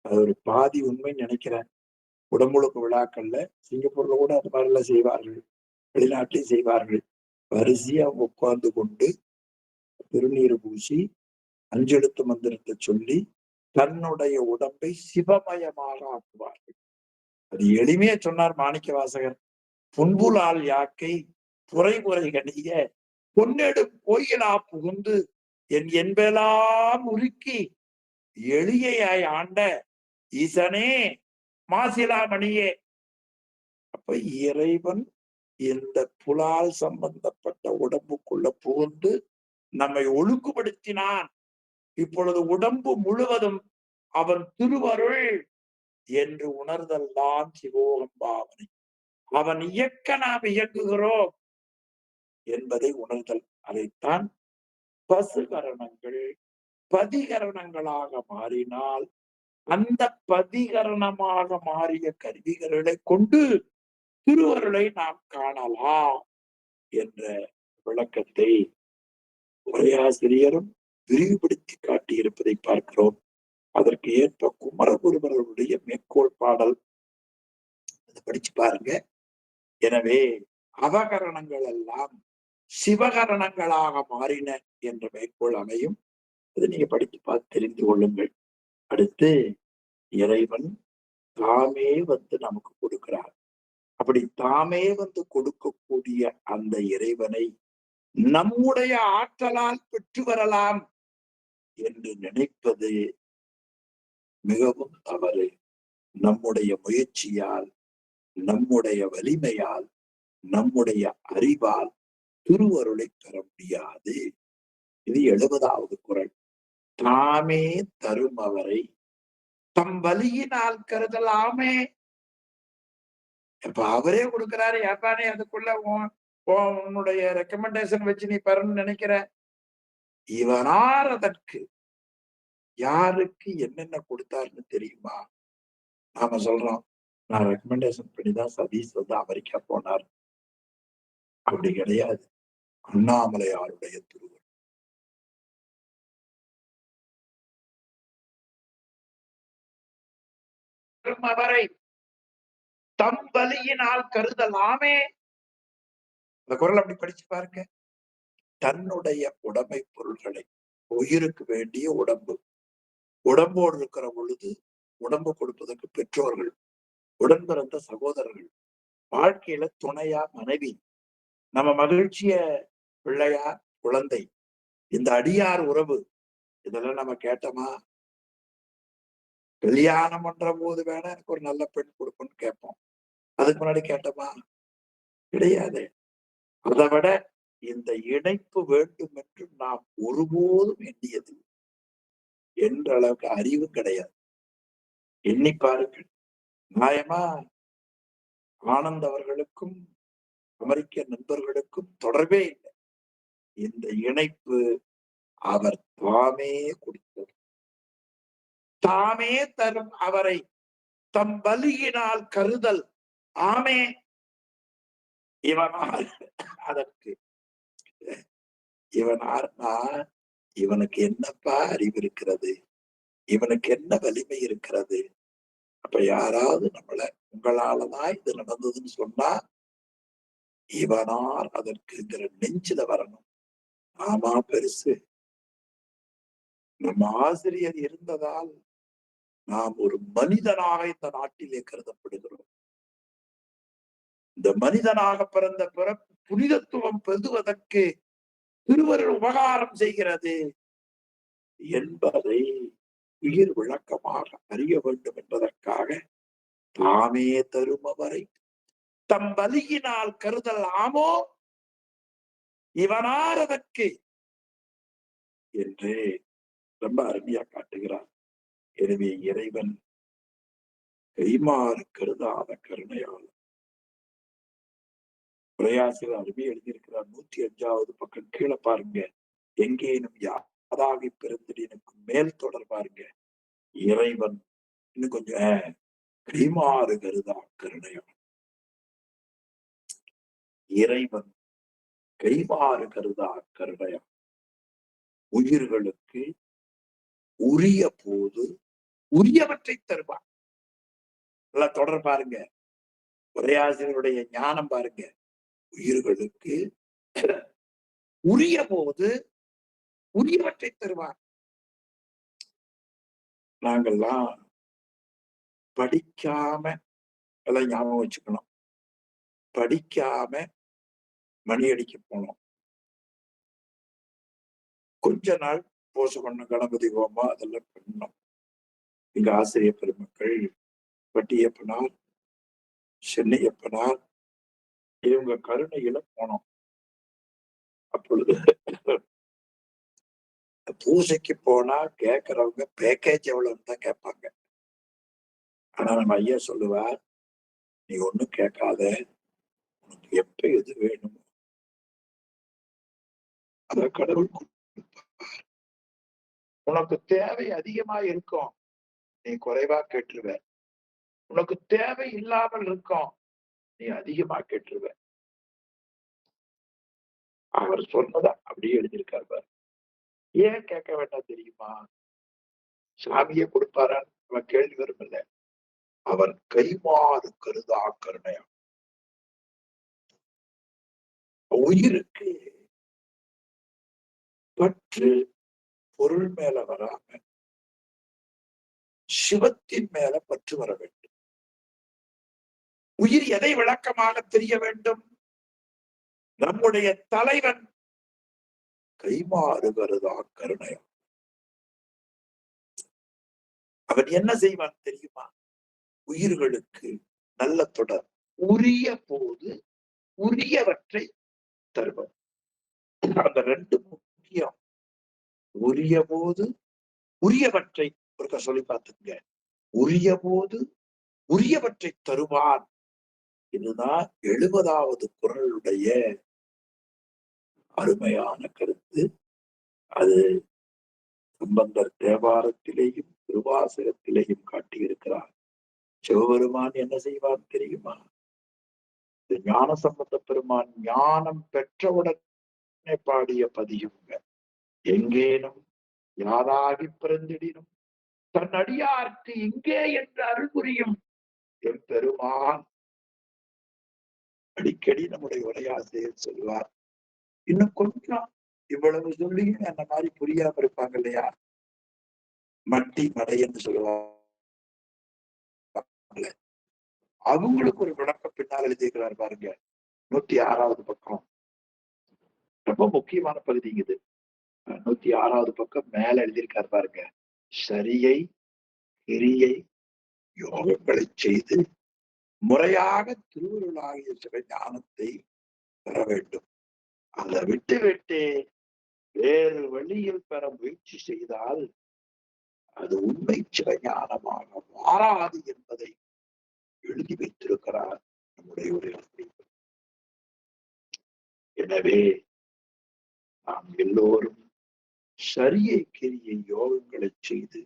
அது ஒரு பாதி உண்மை நினைக்கிறேன். உடம்புழுக்கு விழாக்கள்ல சிங்கப்பூர்ல கூட அது மாதிரிலாம் செய்வார்கள், வெளிநாட்டிலையும் செய்வார்கள். வரிசையா உட்கார்ந்து கொண்டு திருநீர் பூசி அஞ்செழுத்து மந்திரத்தை சொல்லி தன்னுடைய உடம்பை சிவமயமாக ஆக்குவார்கள். அது எளிமையா சொன்னார் மாணிக்க வாசகர். புன்புலால் யாக்கை புரை கணிய பொன்னெடும் கோயிலா புகுந்து என் என்பெல்லாம் உருக்கி எளியாய் ஆண்ட ஈசனே மாசிலாமணியே. அப்ப இறைவன் இந்த புலால் சம்பந்தப்பட்ட உடம்புக்குள்ள புகுந்து நம்மை ஒழுங்குபடுத்தினான். இப்பொழுது உடம்பு முழுவதும் அவன் திருவருள் என்று உணர்தல் தான் சிவோகம் பாவனை. அவன் இயக்க நாம் இயக்குகிறோம் என்பதை உணர்தல். அதைத்தான் பசுகரணங்கள் பதிகரணங்களாக மாறினால் அந்த பதிகரணமாக மாறிய கருவிகளை கொண்டு திருவருளை நாம் காணலாம் என்ற விளக்கத்தை உரையாசிரியரும் விரிவுபடுத்தி காட்டியிருப்பதை பார்க்கிறோம். அதற்கு ஏற்ப குமரகுருபரருடைய மேற்கோள் பாடல் அதை படிச்சு பாருங்க. எனவே அவகரணங்கள் எல்லாம் சிவகரணங்களாக மாறின என்ற மேற்கோள் அமையும். அதை நீங்க படித்து பார்த்து தெரிந்து கொள்ளுங்கள். அடுத்து இறைவன் தாமே வந்து நமக்கு கொடுக்கிறார். அப்படி தாமே வந்து கொடுக்கக்கூடிய அந்த இறைவனை நம்முடைய ஆற்றலால் பெற்று வரலாம் என்று நினைப்பது மிகவும் தவறு. நம்முடைய முயற்சியால், நம்முடைய வலிமையால், நம்முடைய அறிவால் திருவருளை பெற முடியாது. இது 70வது குறள். தாமே தரும் அவரை தம் வலியினால் கருதலாமே. இப்ப அவரே கொடுக்கிறாரு, ஏப்பானே அதுக்குள்ள உன்னுடைய ரெக்கமெண்டேஷன் வச்சு நீ பெறணும்னு நினைக்கிற? இவனார் அதற்கு யாருக்கு என்னென்ன கொடுத்தாருன்னு தெரியுமா? நாம சொல்றோம், நான் ரெக்கமெண்டேஷன் பண்ணிதான் சதீஷ் வந்து அமெரிக்கா போனார். அப்படி கிடையாது. அண்ணாமலையாருடைய திருவருள். அவரை தம் வலியினால் கருதலாமே. இந்த குரல் அப்படி படிச்சு பாருங்க. தன்னுடைய உடைமை பொருள்களை, உயிருக்கு வேண்டிய உடம்போடு இருக்கிற பொழுது உடம்பு கொடுப்பதற்கு பெற்றோர்கள், உடன் பிறந்த சகோதரர்கள், வாழ்க்கையில துணையா மனைவி, நம்ம மகிழ்ச்சிய பிள்ளையா குழந்தை, இந்த அடியார் உறவு, இதெல்லாம் நம்ம கேட்டோமா? கல்யாணம் பண்ற போது வேணா எனக்கு ஒரு நல்ல பெண் கொடுக்கும்னு கேட்போம். அதுக்கு முன்னாடி கேட்டோமா? கிடையாது. அதை விட இந்த இணைப்பு வேண்டும் என்று நாம் ஒருபோதும் எண்ணியது என்ற அளவுக்கு அறிவு கிடையாது. எண்ணி பாருங்கள். நியாயமா ஆனந்த் அவர்களுக்கும் அமெரிக்க நண்பர்களுக்கும் தொடர்பே இல்லை. இந்த இணைப்பு அவர் தாமே கொடுத்தது. தாமே தரும் அவரை தம் வலியினால் கருதல் ஆமே. இவனார் அதற்கு இவனார்னா இவனுக்கு என்னப்பா அறிவு இருக்கிறது? இவனுக்கு என்ன வலிமை இருக்கிறது? அப்ப யாராவது நம்மள உங்களாலதான் இது நடந்ததுன்னு சொன்னா இவனார் அதற்குங்கிற நெஞ்சில வரணும். ஆமா பெருசு. நம்ம ஆசிரியர் இருந்ததால் நாம் ஒரு மனிதனாக இந்த நாட்டிலே கருதப்படுகிறோம். இந்த மனிதனாக பிறந்த பிறப்பு புனிதத்துவம் பெறுவதற்கு திருவருள் உபகாரம் செய்கிறது என்பதை உயிர் விளக்கமாக அறிய வேண்டும் என்பதற்காக தாமே தருமவரை தம் வலியினால் கருதல் ஆமோ இவனார் அதற்கு என்று ரொம்ப அருமையா காட்டுகிறார். எனவே இறைவன் கைமாறு கருதாத கருணையால் உரையாசிரியர் அருமையை எழுதியிருக்கிறார். 105வது பக்கம் கீழே பாருங்க. எங்கேனும் யாதாகி பிறந்தினுக்கு மேல் தொடர் பாருங்க. இறைவன் இன்னும் கொஞ்சம் கைமாறு கருதா கருணையால். இறைவன் கைமாறு கருதா கருணையால் உயிர்களுக்கு உரிய போது உரியவற்றை தருவார். நல்லா தொடர் பாருங்க. உரையாசிரியருடைய ஞானம் பாருங்க. உயிர்களுக்கு உரிய போது உரியவற்றை தருவார். நாங்கள்லாம் படிக்காம எல்லாம் ஞாபகம் வச்சுக்கணும். படிக்காம மணி அடிக்க போனோம். கொஞ்ச நாள் பூச பண்ண கணபதி ஹோமம் அதெல்லாம் பண்ணோம். எங்க ஆசிரியர் பெருமக்கள் பட்டியப்பனார், சென்னையப்பனார் இவங்க கருணையில போனோம். அப்பொழுது பூஜைக்கு போனா கேட்கறவங்க பேக்கேஜ் எவ்வளவுன்னு தான் கேட்பாங்க. ஆனா நம்ம ஐயா சொல்லுவார், நீ ஒண்ணும் கேட்காத, உனக்கு எப்ப எது வேணுமோ அத கடவுள் உனக்கு தேவை அதிகமா இருக்கும், நீ குறைவா கேட்டுருவ. உனக்கு தேவை இல்லாமல் இருக்கும், நீ அதிகமா கேட்டுருவ. அவர் சொன்னதை அப்படியே எழுதியிருக்காரு. ஏன் கேட்க வேண்டாம் தெரியுமா? சாமியை கொடுப்பாரான்னு நம்ம கேள்வி வரும் இல்லை. அவர் கைமாறு கருதா கருணையா. உயிருக்கு பற்று பொருள் மேல வராம சிவத்தின் மேல பற்று வர வேண்டும். உயிர் எதை விளக்கமாக தெரிய வேண்டும்? நம்முடைய தலைவன் கைமாறுகிறதா கருணையா. அவன் என்ன செய்வான் தெரியுமா? உயிர்களுக்கு நல்ல தொடர், உரிய போது உரியவற்றை தருவான். அந்த ரெண்டு முக்கியம். உரிய போது உரியவற்றை ஒருக்க சொல்லி பார்த்துங்க. உரிய போது உரியவற்றை தருவான். இதுதான் 70வது குறளுடைய அருமையான கருத்து. அது சம்பந்தர் தேவாரத்திலேயும் திருவாசகத்திலேயும் காட்டியிருக்கிறார். சிவபெருமான் என்ன செய்வான் தெரியுமா? ஞான சம்பந்த பெருமான் ஞானம் பெற்றவுடனே பாடிய பதியுங்க. எங்கேனும் யாராகி பிறந்திடினும் தன் அடியார்க்கு இங்கே என்று அருள் புரியும் என் பெருமான். அடிக்கடி நம்முடைய உரையாசிரியர் சொல்வார். இன்னும் கொஞ்சம் இவ்வளவு சொல்லியும் அந்த மாதிரி புரியாம இருப்பாங்க இல்லையா? மட்டி மடைன்னு சொல்லுவாங்க. அவங்களுக்கு ஒரு விளக்கம் பின்னால் எழுதியிருக்கிறார் பாருங்க. 106வது பக்கம். ரொம்ப முக்கியமான பகுதி இது. 106வது பக்கம் மேல எழுதியிருக்கார் பாருங்க. சரியை கிரியை யோகங்களை செய்து முறையாக திருவருளாகிய சிவஞானத்தை பெற வேண்டும். அதை விட்டு வேறு வழியில் பெற முயற்சி செய்தால் அது உண்மை சிவஞானமாக மாறாது என்பதை எழுதி வைத்திருக்கிறார் நம்முடைய உரையாசிரியர். எனவே நாம் எல்லோரும் சரியை கிரியை யோகங்களை செய்து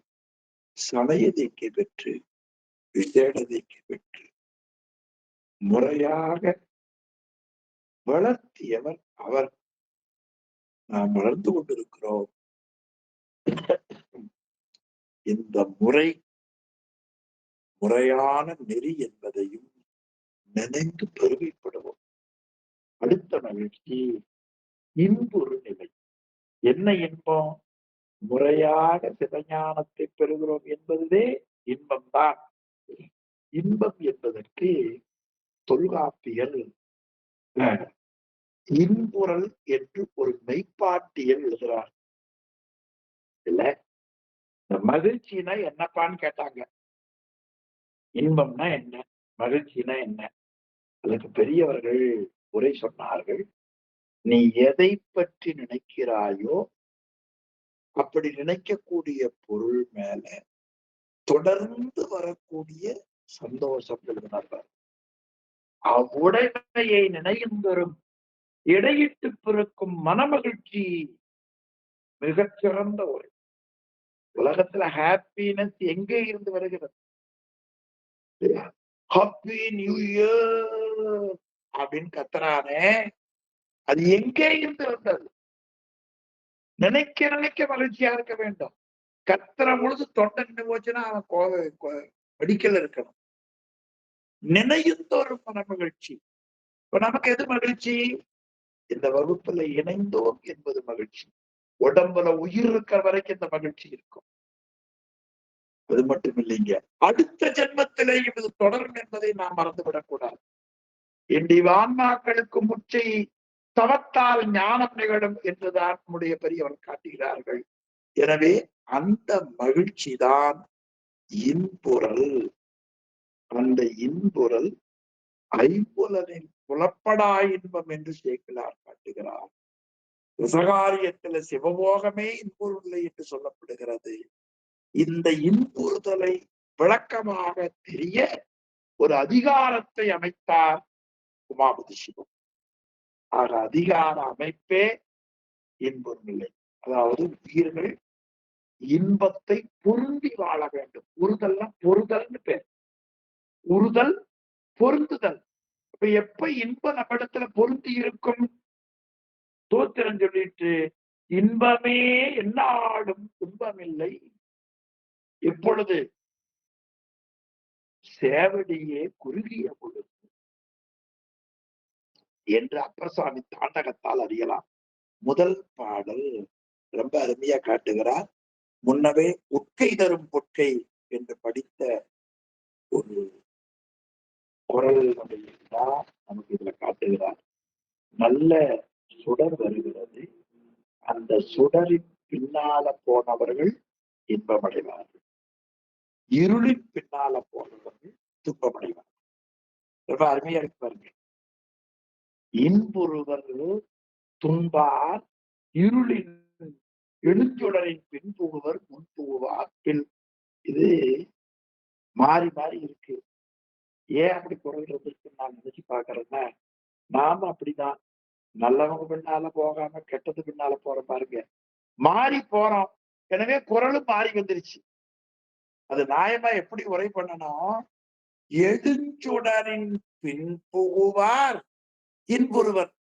சமயதைக்கு பெற்று விசேடதைக்கு பெற்று முறையாக வளர்த்தியவர் அவர். நாம் வளர்ந்து கொண்டிருக்கிறோம். இந்த முறையான நெறி என்பதையும் நினைந்து பெருமைப்படுவோம். அடுத்த மகிழ்ச்சி இன்புறு நிலை. என்ன இன்பம்? முறையாக சிவஞானத்தை பெறுகிறோம் என்பதே இன்பம்தான். இன்பம் என்பதற்கு தொல்காப்பியர் இன்புறல் என்று ஒரு மெய்ப்பாட்டியல் எழுதுறார். இல்ல, இந்த மகிழ்ச்சினா என்னப்பான்னு கேட்டாங்க. இன்பம்னா என்ன, மகிழ்ச்சினா என்ன? அதுக்கு பெரியவர்கள் உரை சொன்னார்கள். நீ எதை பற்றி நினைக்கிறாயோ அப்படி நினைக்கக்கூடிய பொருள் மேல தொடர்ந்து வரக்கூடிய சந்தோஷம் எழுதினார்கள். அவ்வுடைமையை நினைந்தரும் இடையிட்டு பிறக்கும் மனமகிழ்ச்சி மிகச்சிறந்த ஒரு. உலகத்துல ஹாப்பினஸ் எங்கே இருந்து வருகிறது? ஹாப்பி நியூ இயர் அப்படின்னு கத்துறானே, அது எங்கே இருந்து வந்தது? நினைக்க மகிழ்ச்சியா இருக்க வேண்டும். கத்துற பொழுது தொண்டை நின்று போச்சுன்னா அவன் மெடிக்கல் இருக்கணும். நினைந்தோறும் மன மகிழ்ச்சி. இப்ப நமக்கு எது மகிழ்ச்சி? இந்த வகுப்புல இணைந்தோம் என்பது மகிழ்ச்சி. உடம்புல உயிர் இருக்கிற வரைக்கும் இந்த மகிழ்ச்சி இருக்கும். அது மட்டும் இல்லைங்க, அடுத்த ஜென்மத்திலேயும் இது தொடரும் என்பதை நாம் மறந்துவிடக் கூடாது. இன்றைய ஆன்மாக்களுக்கு முச்சை தவத்தால் ஞானம் நிகழும் என்றுதான் நம்முடைய பெரியவர் காட்டுகிறார்கள். எனவே அந்த மகிழ்ச்சி தான் இன்புறல். அந்த இன்புறல் ஐம்புலனில் புலப்படா இன்பம் என்று சேக்கிழார் காட்டுகிறார். விசகாரியத்துல சிவபோகமே இன்புறுதலை என்று சொல்லப்படுகிறது. இந்த இன்புறுதலை விளக்கமாக தெரிய ஒரு அதிகாரத்தை அமைத்தார் உமாபதி சிவம். ஆக அதிகார அமைப்பே இன்புறுநிலை. அதாவது உயிர்கள் இன்பத்தை பொருந்தி வாழ வேண்டும். உறுதல்னா பொருதல்னு பேர். உறுதல் பொருந்துதல். இப்ப எப்ப இன்பம் நம்ம இடத்துல பொருந்தி இருக்கும்? தோத்திரம் சொல்லிட்டு இன்பமே என்னாடும் துன்பமில்லை. எப்பொழுது? சேவடியே குறுகிய பொழுது. என்று அப்பர்சாமி தாண்டகத்தால் அறியலாம். முதல் பாடல் ரொம்ப அருமையா காட்டுகிறார். முன்னவே உட்கை தரும் பொற்கை என்று படித்த ஒரு குரல் நமக்கு இதுல காட்டுகிறார். நல்ல சுடர் வருகிறது, அந்த சுடரின் பின்னால போனவர்கள் இன்பமடைவார்கள், இருளின் பின்னால போனவர்கள் துன்பமடைவார்கள். ரொம்ப அருமையா இருக்கு பாருங்க. இன்புறுவர் துன்பார் இருளின் எழுச்சுடரின் பின் புகுவர் முன் புகுவார் பின். இது மாறி மாறி இருக்கு. ஏன் அப்படி குரல் இருந்திருக்குன்னு நான் நினைச்சு பாக்குறேன்னா, நாம அப்படிதான் நல்லவங்க பின்னால போகாம கெட்டது பின்னால போற பாருங்க, மாறி போறோம். எனவே குரலும் மாறி வந்துருச்சு. அது நியாயமா எப்படி உரை பண்ணணும்? எழுச்சுடரின் பின் புகுவார் இன்புறுவர்.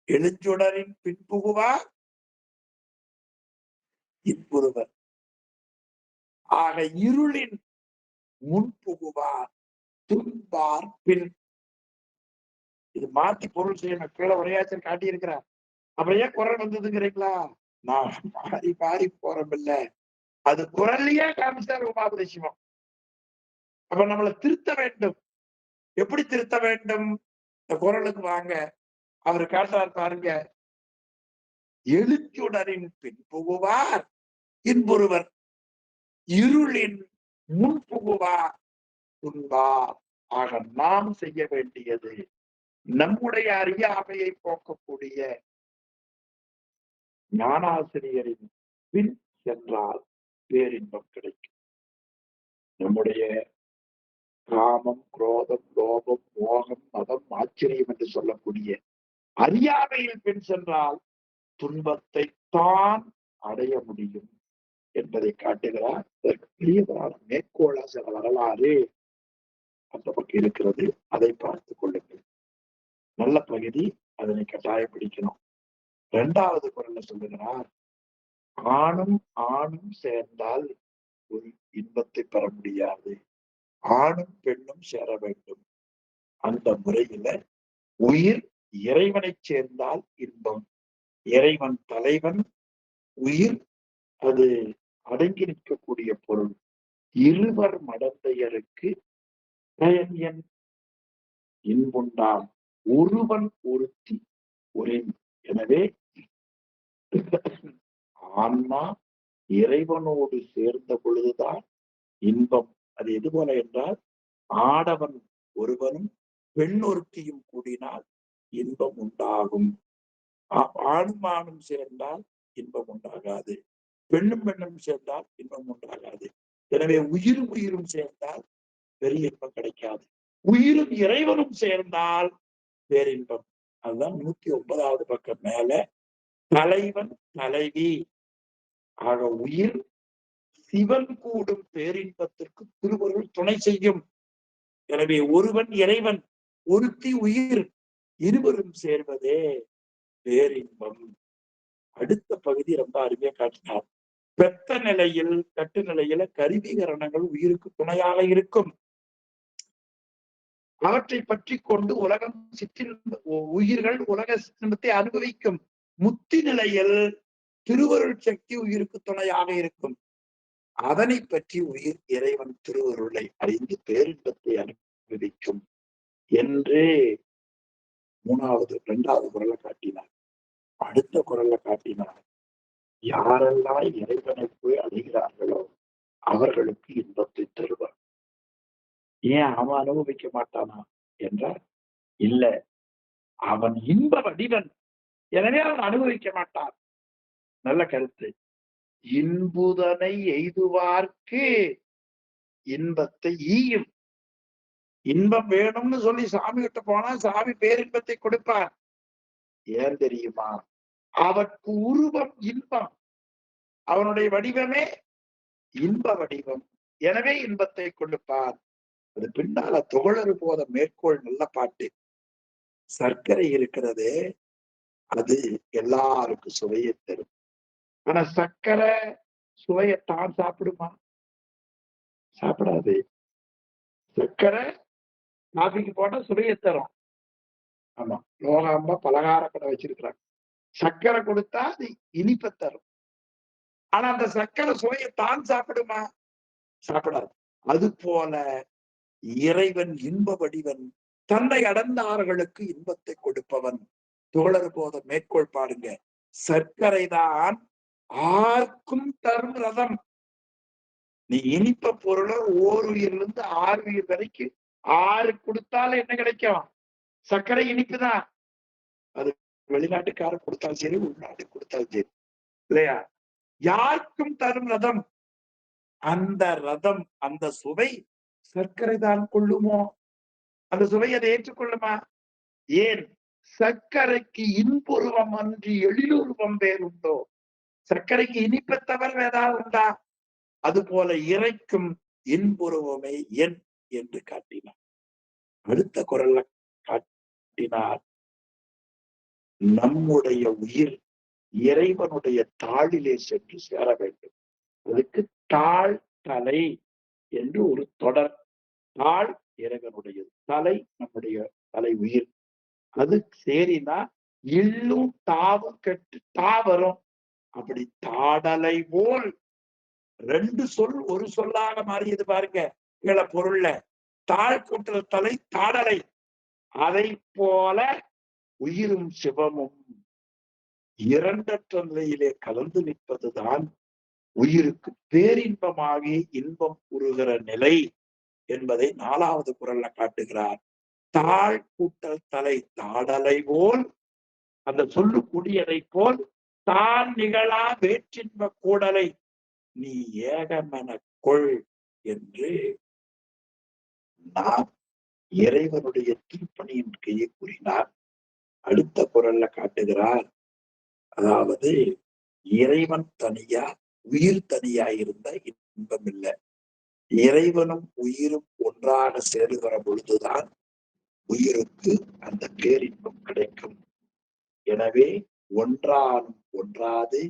எழுச்சுடரின் பின் புகுவார் இன்புறுவர். ஆக இருளின் முன் புகுவார் துன்பார் பின். இது மாத்தி பொருள் செய்யணும். கீழே உரையாச்சல் காட்டி இருக்கிறார். அப்புறம் ஏன் குரல் வந்ததுங்கிறீங்களா? நான் மாறி மாறி போறோம் இல்ல, அது குரல்லையே காமிச்சார் உமாபதி சிவம். அப்ப நம்மளை திருத்த வேண்டும். எப்படி திருத்த வேண்டும்? இந்த குரலுக்கு வாங்க, அவர் காட்டுறார் பாருங்க. எழுச்சுடரின் பின் புகுவார் இன்புறுவர், இருளின் முன் புகுவார் துன்பார். ஆக நாம் செய்ய வேண்டியது நம்முடைய அறியாமையை போக்கக்கூடிய ஞானாசிரியரின் பின் சென்றால் பேரின்பம் கிடைக்கும். நம்முடைய காமம், குரோதம், லோபம், மோகம், மதம், ஆச்சரியம் என்று சொல்லக்கூடிய அறியாமையில் பின் சென்றால் துன்பத்தை தான் அடைய முடியும் என்பதை காட்டுகிறார். பெரியவரான மேற்கோளா சில வரலாறு அந்த பக்கம் இருக்கிறது, அதை பார்த்துக் கொள்ளுங்கள். நல்ல பகுதி, அதனை கட்டாயம் பிடிக்கணும். இரண்டாவது குரல்ல சொல்லுகிறார், ஆணும் ஆணும் சேர்ந்தால் ஒரு இன்பத்தை பெற முடியாது, ஆணும் பெண்ணும் சேர வேண்டும். அந்த முறையில உயிர் இறைவனை சேர்ந்தால் இன்பம். இறைவன் தலைவன், உயிர் அது அடங்கி நிற்கக்கூடிய பொருள். இருவர் மடந்தையருக்கு பயன் என் இன்புண்டாம் ஒருவன் ஒருத்தி ஒரே. எனவே ஆன்மா இறைவனோடு சேர்ந்த பொழுதுதான் இன்பம். அது எது போல என்றால், ஆடவன் ஒருவனும் பெண் ஒருத்தியும் கூடினால் இன்பம் உண்டாகும். ஆணும் ஆணும் சேர்ந்தால் இன்பம் உண்டாகாது, பெண்ணும் பெண்ணும் சேர்ந்தால் இன்பம் உண்டாகாது. எனவே உயிரும் உயிரும் சேர்ந்தால் பெரிய இன்பம் கிடைக்காது. உயிரும் இறைவனும் சேர்ந்தால் பேரின்பம். அதுதான் 109வது பக்கம் மேல தலைவன் தலைவி. ஆக உயிர் சிவன் கூடும் பேரின்பத்திற்கு திருவருள் துணை செய்யும். எனவே ஒருவன் இறைவன், ஒருத்தி உயிர், இருவரும் சேர்வதே பேரின்பம். அடுத்த பகுதி ரொம்ப அருமையா காட்டினார். பெத்த நிலையில் கட்டு நிலையில கருவிகரணங்கள் உயிருக்கு துணையாக இருக்கும். அவற்றை பற்றி கொண்டு உலகம் உயிர்கள் உலக சிற்றின்பத்தை அனுபவிக்கும். முத்தி நிலையில் திருவருள் சக்தி உயிருக்கு துணையாக இருக்கும். அதனை பற்றி உயிர் இறைவன் திருவருளை அறிந்து பேரின்பத்தை அனுபவிக்கும் என்று இரண்டாவது குரலை காட்டினார். அடுத்த குரலை காட்டினார், யாரெல்லாம் இறைவனை போய் அடைகிறார்களோ அவர்களுக்கு இன்பத்தை தருவார். ஏன் அவன் அனுபவிக்க மாட்டானா என்றால், இல்ல, அவன் இன்ப வடிவன், எனவே அவன் அனுபவிக்க மாட்டான். நல்ல கருத்து. இன்புதனை எய்துவார்க்கு இன்பத்தை ஈயும். இன்பம் வேணும்னு சொல்லி சாமி கிட்ட போனா சாமி பேரின்பத்தை கொடுப்பார். ஏன் தெரியுமா? அவற்கு உருவம் இன்பம், அவனுடைய வடிவமே இன்ப வடிவம், எனவே இன்பத்தை கொடுப்பார். அது பின்னால துகளறு போத மேற்கோள் நல்ல பாட்டு. சர்க்கரை இருக்கிறது, அது எல்லாருக்கும் சுவையை தரும். ஆனா சர்க்கரை சுவையத்தான் சாப்பிடுமா? சாப்பிடாது. சர்க்கரை காபிக்கு போட்டா சுவையை தரும், ஆமா, லோகாம்பா பலகார கடை வச்சிருக்கிறாங்க. சர்க்கரை கொடுத்தா அது இனிப்பை தரும். ஆனா அந்த சர்க்கரை சுவையை தான் சாப்பிடுமா? சாப்பிடாது. அது போல இறைவன் இன்ப வடிவன், தன்னை அடைந்தார்களுக்கு இன்பத்தை கொடுப்பவன். தோழர் போத மேற்கோள் பாருங்க, சர்க்கரை தான் ஆர்க்கும் தரும் ரதம். நீ இனிப்ப பொருளை ஓருயிர்ல இருந்து 6 உயிர் வரைக்கும் 6 கொடுத்தாலும் என்ன கிடைக்கும்? சர்க்கரை இனிப்புதான். அது வெளிநாட்டுக்காரர் கொடுத்தாலும் சரி, உள்நாட்டு கொடுத்தாலும் சரி, இல்லையா? யாருக்கும் தரும் ரதம். அந்த ரதம், அந்த சுவை சர்க்கரை தான் கொள்ளுமோ? அந்த சுவை அதை ஏற்றுக்கொள்ளுமா? ஏன்? சர்க்கரைக்கு இன்புருவம் அன்றி எழிலுருவம் வேறுண்டோ? சர்க்கரைக்கு இனிப்பை தவிர ஏதாவது உண்டா? அது போல இறைக்கும் இன்புருவமே என் என்று காட்டினார். அடுத்த குரல்ல காட்டினார், நம்முடைய உயிர் இறைவனுடைய தாளிலே சென்று சேர வேண்டும். அதுக்கு தாழ் தலை என்று ஒரு தொடர். தாழ் இறைவனுடைய தலை, நம்முடைய தலை உயிர். அது சேரினா இல்லும் தாவும் கெட்டு தா வரும். அப்படி தாடலை போல் 2 சொல் ஒரு சொல்லாக மாறியது பாருங்க. கீழ பொருள்ல தாழ் கூட்டல் தலை தாடலை. அதை போல உயிரும் சிவமும் இரண்டற்ற நிலையிலே கலந்து நிற்பதுதான் உயிருக்கு பேரின்பமாகி இன்பம் உருகிற நிலை என்பதை 4வது குறள்ல காட்டுகிறார். தாழ் கூட்டல் தலை தாடலை போல், அந்த சொல்லு கூடியதை போல், தான் நிகழா வேற்றின்ப கூடலை நீ ஏகமென கொள் என்று நாம் இறைவனுடைய திருப்பணியின் கையை கூறினார். அடுத்த குறள்ல காட்டுகிறார், அதாவது இறைவன் தனியா உயிர் தனியா இருந்த இன்பம் இல்லை. இறைவனும் உயிரும் ஒன்றாக சேருகிற பொழுதுதான் உயிருக்கு அந்த பேரின்பம் கிடைக்கும். எனவே ஒன்றானும் ஒன்றாது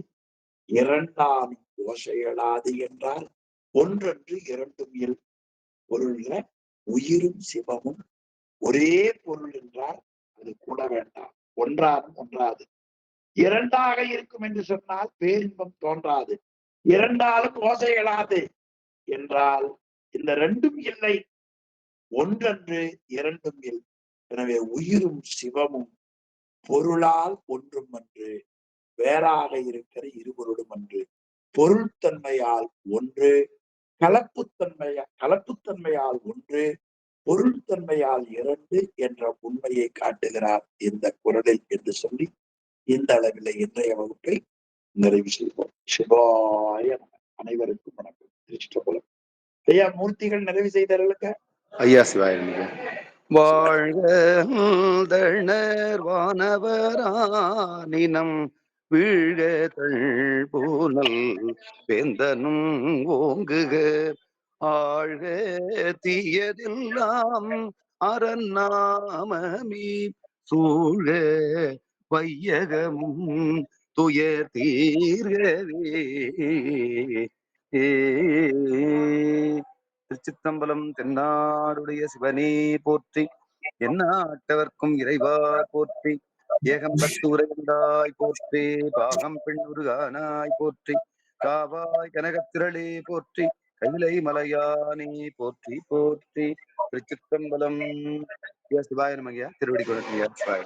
இரண்டானும் ஓசையலாது என்றால் ஒன்றென்று இரண்டும் இல். பொருள்ல உயிரும் சிவமும் ஒரே பொருள் என்றால் அது கூட வேண்டாம். ஒன்றானும் ஒன்றாது. இரண்டாக இருக்கும் என்று சொன்னால் பேரின்பம் தோன்றாது. இரண்டாலும் ஓசையலாது என்றால் இந்த ரெண்டும் இல்லை, ஒன்றென்று இரண்டும் இல். எனவே உயிரும் சிவமும் பொருளால் ஒன்றும் அன்று, வேறாக இருக்கிற இருபொருளும் அன்று. பொருள்தன்மையால் ஒன்று, கலப்புத்தன்மையால் ஒன்று, பொருள்தன்மையால் 2 என்ற உண்மையை காட்டுகிறார் இந்த குறளில் என்று சொல்லி இந்த அளவில் இன்றைய வகுப்பை நிறைவு செய்வோம். சிவாய அனைவருக்கும் வணக்கம். திருச்சிற்றம்பலம். ஐயா, மூர்த்திகள் நிறைவு செய்தார்களுக்கு ஐயா சிவாய. வாழ்க வானவரானினம் வீழ்க தழ்பூனல் வேந்தனும் ஓங்குக ஆழ்க தீயதெல்லாம் அறநாமமீ சூழ வையகமும் துயர் தீர்கவே. திருச்சித்தம்பலம். தென்னாடுடைய சிவனே போற்றி, எந்நாட்டவர்க்கும் இறைவா போற்றி, ஏகம்பத்து உரையுண்டாய் போற்றி, பாகம் பெண் உருகானாய் போற்றி, காவாய் கனகத்திரளே போற்றி, கைலை மலையானே போற்றி போற்றி. திருச்சித்தம்பலம். சிவாய நமக. திருவடி கொண்டு சிவாய.